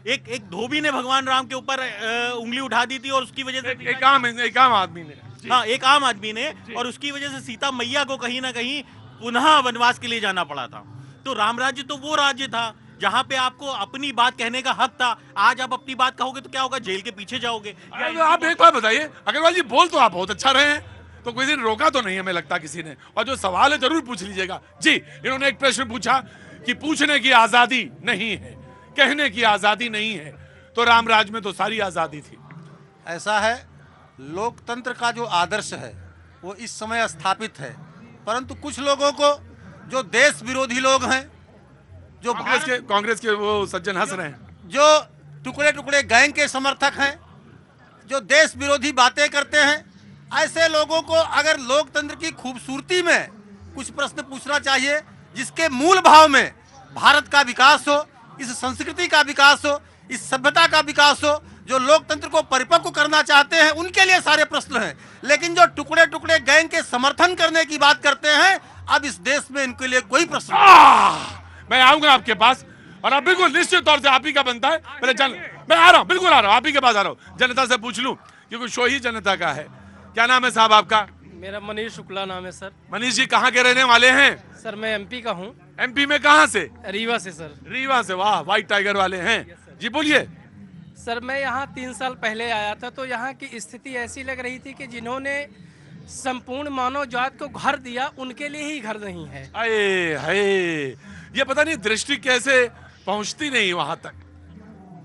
एक धोबी ने भगवान राम के ऊपर उंगली उठा दी थी और उसकी वजह से एक आम आदमी ने, हाँ एक आम आदमी ने, और उसकी वजह से सीता मैया को कहीं ना कहीं पुनः वनवास के लिए जाना पड़ा था। तो राम राज्य तो वो राज्य था जहां पे आपको अपनी बात कहने का हक था। आज आप अपनी बात कहोगे तो क्या होगा? जेल के पीछे जाओगे। आप एक बात बताइए अग्रवाल जी, बोल तो आप बहुत अच्छा रहे हैं, तो कोई दिन रोका तो नहीं हमें लगता किसी ने। और जो सवाल है जरूर पूछ लीजिएगा जी। इन्होंने एक प्रश्न पूछा कि पूछने की आजादी नहीं है, कहने की आजादी नहीं है, तो राम राज में तो सारी आजादी थी। ऐसा है, लोकतंत्र का जो आदर्श है वो इस समय स्थापित है, परंतु कुछ लोगों को, जो देश विरोधी लोग हैं, जो कांग्रेस के वो सज्जन हंस रहे हैं, जो टुकड़े टुकड़े गैंग के समर्थक हैं, जो देश विरोधी बातें करते हैं, ऐसे लोगों को अगर लोकतंत्र की खूबसूरती में कुछ प्रश्न पूछना चाहिए, जिसके मूल भाव में भारत का विकास हो, इस संस्कृति का विकास हो, इस सभ्यता का विकास हो, जो लोकतंत्र को परिपक्व करना चाहते हैं, उनके लिए सारे प्रश्न हैं। लेकिन जो टुकड़े टुकड़े गैंग के समर्थन करने की बात करते हैं, अब इस देश में इनके लिए कोई प्रश्न नहीं। मैं आऊंगा आपके पास और अब बिल्कुल निश्चित तौर से आप ही का बनता है। मैं आ रहा हूँ, बिल्कुल आ रहा हूँ, आप ही के पास आ रहा हूँ, जनता से पूछ लूं, क्योंकि शो ही जनता का है। क्या नाम है साहब आपका? मेरा मनीष शुक्ला नाम है सर। मनीष जी कहाँ के रहने वाले हैं? सर मैं एमपी का हूँ। एमपी में कहाँ से? रीवा से सर। रीवा से, वाह, व्हाइट टाइगर वाले हैं जी। बोलिए सर। मैं यहाँ 3 साल पहले आया था, तो यहाँ की स्थिति ऐसी लग रही थी कि जिन्होंने संपूर्ण मानव जात को घर दिया, उनके लिए ही घर नहीं है। अये हाय, ये पता नहीं दृष्टि कैसे पहुंचती नहीं वहां तक।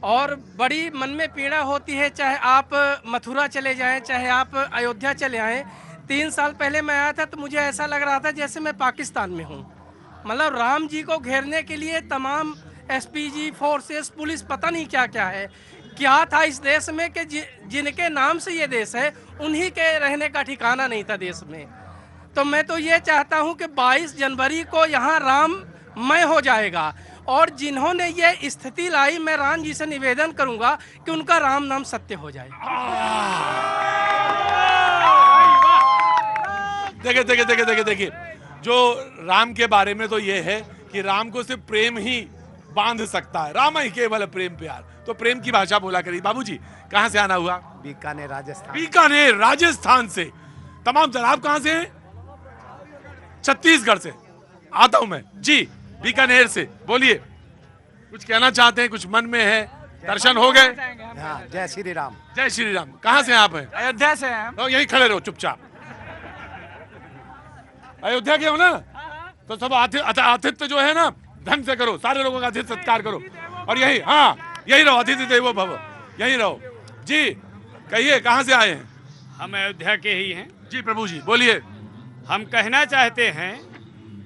और बड़ी मन में पीड़ा होती है, चाहे आप मथुरा चले जाएं, चाहे आप अयोध्या चले आएं। 3 साल पहले मैं आया था तो मुझे ऐसा लग रहा था जैसे मैं पाकिस्तान में हूँ। मतलब राम जी को घेरने के लिए तमाम एसपीजी, फोर्सेस, पुलिस, पता नहीं क्या क्या है। क्या था इस देश में कि जिनके नाम से ये देश है, उन्हीं के रहने का ठिकाना नहीं था देश में। तो मैं तो ये चाहता हूँ कि 22 जनवरी को यहाँ राममय हो जाएगा, और जिन्होंने ये स्थिति लाई, मैं राम जी से निवेदन करूंगा कि उनका राम नाम सत्य हो जाए। देखिए देखिए देखिए देखिए देखिए, जो राम के बारे में तो ये है कि राम को सिर्फ प्रेम ही बांध सकता है। राम ही केवल प्रेम प्यार, तो प्रेम की भाषा बोला करिए। बाबूजी कहाँ से आना हुआ? बीकानेर राजस्थान। बीकानेर राजस्थान से तमाम सर। आप कहाँ से हैं? छत्तीसगढ़ से। आता हूं मैं जी, बीकानेर से। बोलिए, कुछ कहना चाहते हैं? कुछ मन में है? दर्शन हो गए? जय श्री राम। जय श्री राम। कहाँ से आप हैं? अयोध्या से हैं। तो यहीं खड़े रहो चुपचाप। अयोध्या के हो ना, तो सब आतिथ्य जो है ना, ढंग से करो, सारे लोगों का आतिथ्य सत्कार करो। और यही, हाँ यही रहो, अतिथि देवो भव, यही रहो जी। कहिए कहाँ से आए हैं? हम अयोध्या के ही हैं जी। प्रभु जी बोलिए। हम कहना चाहते हैं,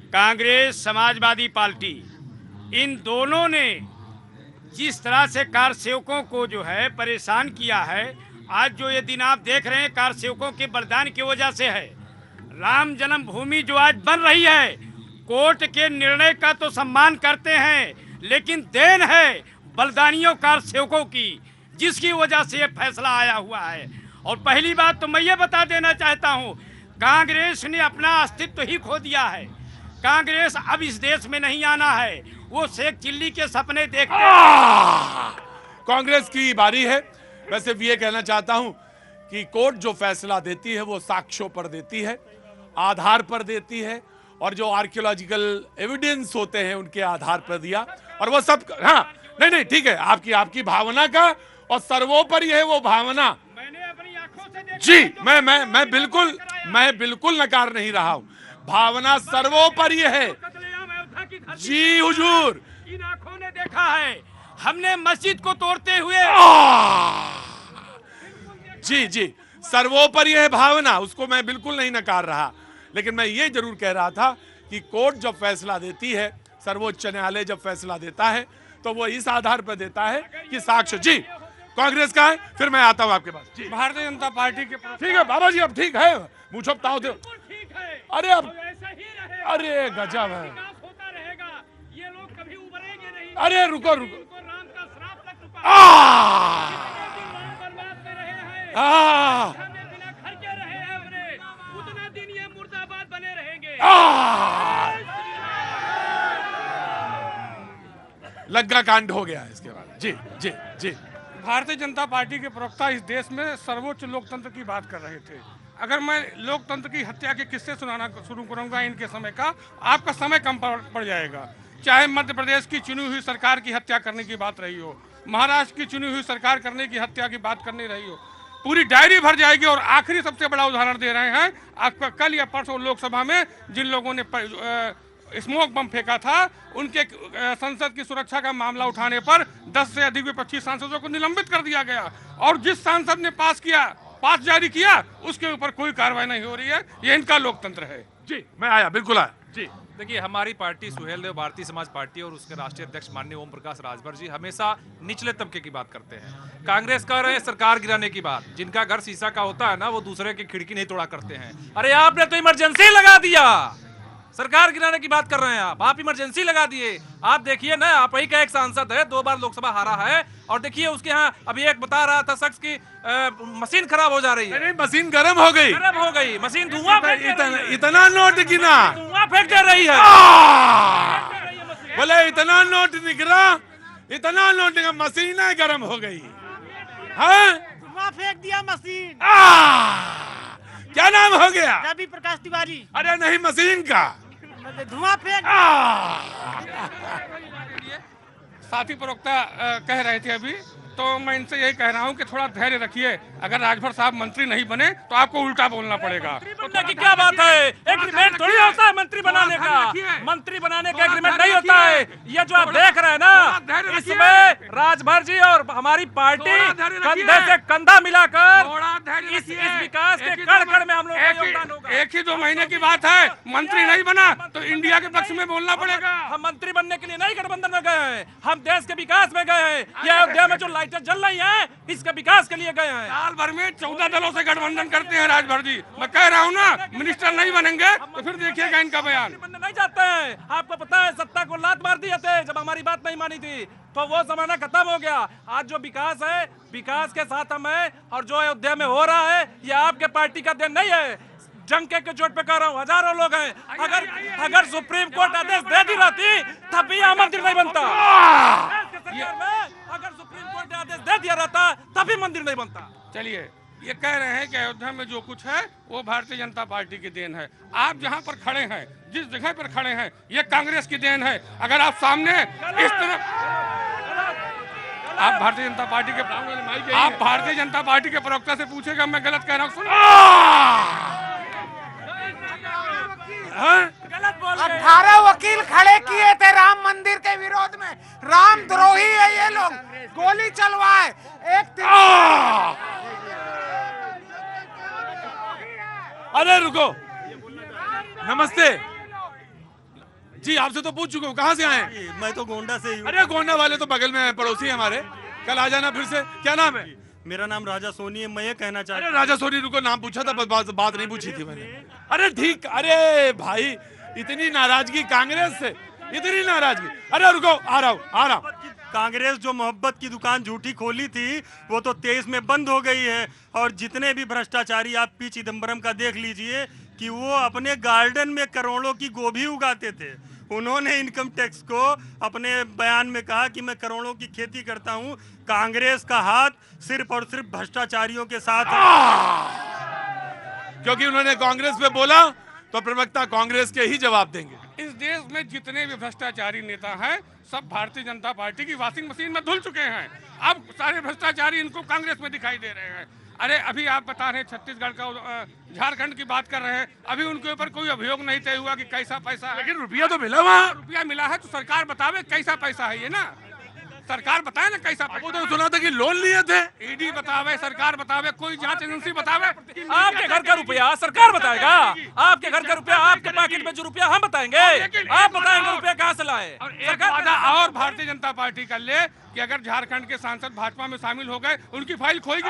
कांग्रेस, समाजवादी पार्टी, इन दोनों ने जिस तरह से कार सेवकों को जो है परेशान किया है, आज जो ये दिन आप देख रहे हैं, कार सेवकों के बलिदान की वजह से है। राम जन्मभूमि जो आज बन रही है, कोर्ट के निर्णय का तो सम्मान करते हैं, लेकिन देन है बलिदानियों कार सेवकों की, जिसकी वजह से ये फैसला आया हुआ है। और पहली बात तो मैं ये बता देना चाहता हूँ, कांग्रेस ने अपना अस्तित्व ही खो दिया है। कांग्रेस अब इस देश में नहीं आना है, वो शेख चिल्ली के सपने देखते हैं। कांग्रेस की बारी है। मैं सिर्फ ये कहना चाहता हूं कि कोर्ट जो फैसला देती है वो साक्ष्यों पर देती है, आधार पर देती है, और जो आर्कियोलॉजिकल एविडेंस होते हैं उनके आधार पर दिया। और वो सब, हाँ नहीं ठीक है, आपकी भावना का, और सर्वोपरि है वो भावना। मैंने अपनी आंखों से देखा जी। मैं बिल्कुल नकार नहीं रहा हूं। भावना सर्वोपरि है जी हुजूर। इन आंखों ने देखा है, हमने मस्जिद को तोड़ते हुए। जी सर्वोपरि है भावना, उसको मैं बिल्कुल नहीं नकार रहा। लेकिन मैं ये जरूर कह रहा था कि कोर्ट जब फैसला देती है, सर्वोच्च न्यायालय जब फैसला देता है, तो वो इस आधार पर देता है कि साक्ष्य। जी कांग्रेस का है, फिर मैं आता हूं आपके पास जी। भारतीय जनता पार्टी के। ठीक है बाबा जी, अब ठीक है, मुँह छपताओ थे। अरे अब, अरे गजब है। ये लोग कभी उभरेंगे नहीं। अरे रुको, राम का श्राप लग चुका है। बर्बाद कर रहे हैं, बिना खर्चे रहे हैं अपने, उतना दिन ये मुर्दाबाद बने रहेंगे। लग्गा कांड हो गया इसके बाद। जी। भारतीय जनता पार्टी के प्रवक्ता इस देश में सर्वोच्च लोकतंत्र की बात कर रहे थे। अगर मैं लोकतंत्र की हत्या के किस्से सुनाना शुरू करूंगा इनके समय का, आपका समय कम पड़ जाएगा। चाहे मध्य प्रदेश की चुनी हुई सरकार की हत्या करने की बात रही हो, महाराष्ट्र की चुनी हुई सरकार करने की हत्या की बात करनी रही हो, पूरी डायरी भर जाएगी। और आखिरी सबसे बड़ा उदाहरण दे रहे हैं आपका, कल या परसों लोकसभा में जिन लोगों ने स्मोक बम फेंका था, उनके संसद की सुरक्षा का मामला उठाने पर 10 से अधिक विपक्षी सांसदों को निलंबित कर दिया गया। और जिस सांसद ने पास जारी किया, उसके ऊपर कोई कार्रवाई नहीं हो रही है। ये इनका लोकतंत्र है। जी मैं आया, बिल्कुल आया जी। देखिए, हमारी पार्टी सुहेल देव भारतीय समाज पार्टी और उसके राष्ट्रीय अध्यक्ष माननीय ओम प्रकाश राजभर जी हमेशा निचले तबके की बात करते हैं। कांग्रेस कर रहे हैं सरकार गिराने की बात। जिनका घर शीशा का होता है ना, वो दूसरे की खिड़की नहीं तोड़ा करते हैं। अरे आपने तो इमरजेंसी लगा दिया, सरकार गिराने की बात कर रहे हैं आप इमरजेंसी लगा दिए। आप देखिए ना, आप ही का एक सांसद है, 2 बार लोकसभा हारा है, और देखिए उसके यहाँ अभी एक बता रहा था शख्स की मशीन खराब हो जा रही है। नहीं, मशीन गर्म हो गई, मशीन धुआं इतना नोट गिना, धुआं फेंक दे रही है। बोले इतना नोट निकला, इतना नोट निकला, मशीन गर्म हो गई। हाँ, धुआं फेंक दिया मशीन। क्या नाम हो गया? रवि प्रकाश तिवारी। अरे नहीं, मशीन का धुआं फेंक। साथी प्रवक्ता कह रहे थे अभी, तो मैं इनसे यही कह रहा हूँ कि थोड़ा धैर्य रखिए। अगर राजभर साहब मंत्री नहीं बने तो आपको उल्टा बोलना पड़ेगा। बनने की क्या बात है? एग्रीमेंट थोड़ी होता है मंत्री बनाने का। मंत्री बनाने का एग्रीमेंट नहीं होता है। ये जो आप देख रहे हैं ना, इसमें राजभर जी और हमारी पार्टी कंधे से कंधा मिलाकर इस विकास के कड़-कड़ में हम लोग का योगदान होगा। 1 ही 2 महीने की बात है, मंत्री नहीं बना तो इंडिया के पक्ष में बोलना पड़ेगा। हम मंत्री बनने के लिए नहीं गठबंधन में गए हैं, हम देश के विकास में गए हैं। ये अयोध्या में जो लाइटें जल रही हैं, इसके विकास के लिए गए हैं। साल भर में 14 दलों से गठबंधन करते हैं राजभर जी। मैं कह रहा हूँ ना, मिनिस्टर नहीं बनेंगे तो फिर देखिएगा इनका बयान। बनने नहीं जाते हैं। आपको पता है, सत्ता को लात मार दिए थे जब हमारी बात नहीं मानी थी, तो वो जमाना खत्म हो गया। आज जो विकास है, विकास के साथ हम हैं, और जो अयोध्या में हो रहा है, ये आपके पार्टी का देन नहीं है। जंके के चोट पे कह रहा हूँ, हजारों लोग हैं। अगर सुप्रीम कोर्ट आदेश दे दी रहती तब भी यहाँ मंदिर नहीं बनता। अगर सुप्रीम कोर्ट ने आदेश दे दिया रहता तभी मंदिर नहीं बनता। चलिए, ये कह रहे हैं कि अयोध्या में जो कुछ है वो भारतीय जनता पार्टी की देन है। आप जहाँ पर खड़े हैं, जिस जगह पर खड़े हैं, ये कांग्रेस की देन है। अगर आप सामने इस तरह आप भारतीय जनता पार्टी के प्रवक्ता से पूछेगा, मैं गलत कह रहा हूँ, सुनो। 18 वकील खड़े किए थे राम मंदिर के विरोध में। राम द्रोही है ये लोग, गोली चलवाए। अरे रुको, नमस्ते जी, आपसे तो पूछ चुका हूँ, कहाँ से आए? मैं तो गोंडा से ही हूँ। अरे गोंडा वाले तो बगल में पड़ोसी है हमारे, कल आ जाना फिर से। क्या नाम है? मेरा नाम राजा सोनी है। मैं ये कहना चाहता हूँ। अरे राजा सोनी, रुको, नाम पूछा था, बस बात नहीं पूछी थी मैंने। अरे ठीक, अरे भाई, इतनी नाराजगी कांग्रेस से, इतनी नाराजगी। अरे रुको, आ रहा हूँ। कांग्रेस जो मोहब्बत की दुकान झूठी खोली थी, वो तो 23 में बंद हो गई है। और जितने भी भ्रष्टाचारी, आप पी चिदम्बरम का देख लीजिए कि वो अपने गार्डन में करोड़ों की गोभी उगाते थे। उन्होंने इनकम टैक्स को अपने बयान में कहा कि मैं करोड़ों की खेती करता हूं। कांग्रेस का हाथ सिर्फ और सिर्फ भ्रष्टाचारियों के साथ है। क्योंकि उन्होंने कांग्रेस पे बोला तो प्रवक्ता कांग्रेस के ही जवाब देंगे। इस देश में जितने भी भ्रष्टाचारी नेता हैं, सब भारतीय जनता पार्टी की वॉशिंग मशीन में धुल चुके हैं। अब सारे भ्रष्टाचारी इनको कांग्रेस में दिखाई दे रहे हैं। अरे अभी आप बता रहे हैं छत्तीसगढ़ का, झारखंड की बात कर रहे हैं, अभी उनके ऊपर कोई अभियोग नहीं तय हुआ कि कैसा पैसा है। लेकिन रुपया तो मिला वहाँ। रुपया मिला है तो सरकार बतावे कैसा पैसा है, ये ना सरकार बताए ना कैसा पैसा। वो तो सुना था कि लोन लिए थे। ईडी बतावे, सरकार बतावे, कोई जांच एजेंसी बतावे। आपके घर का रुपया सरकार बताएगा? आपके घर का रुपया, आपके पॉकेट में जो रुपया हम बताएंगे? आप बताएंगे रुपया कहाँ से लाए? एक वादा और भारतीय जनता पार्टी कर ले कि अगर झारखंड के सांसद भाजपा में शामिल हो गए, उनकी फाइल खोएगी।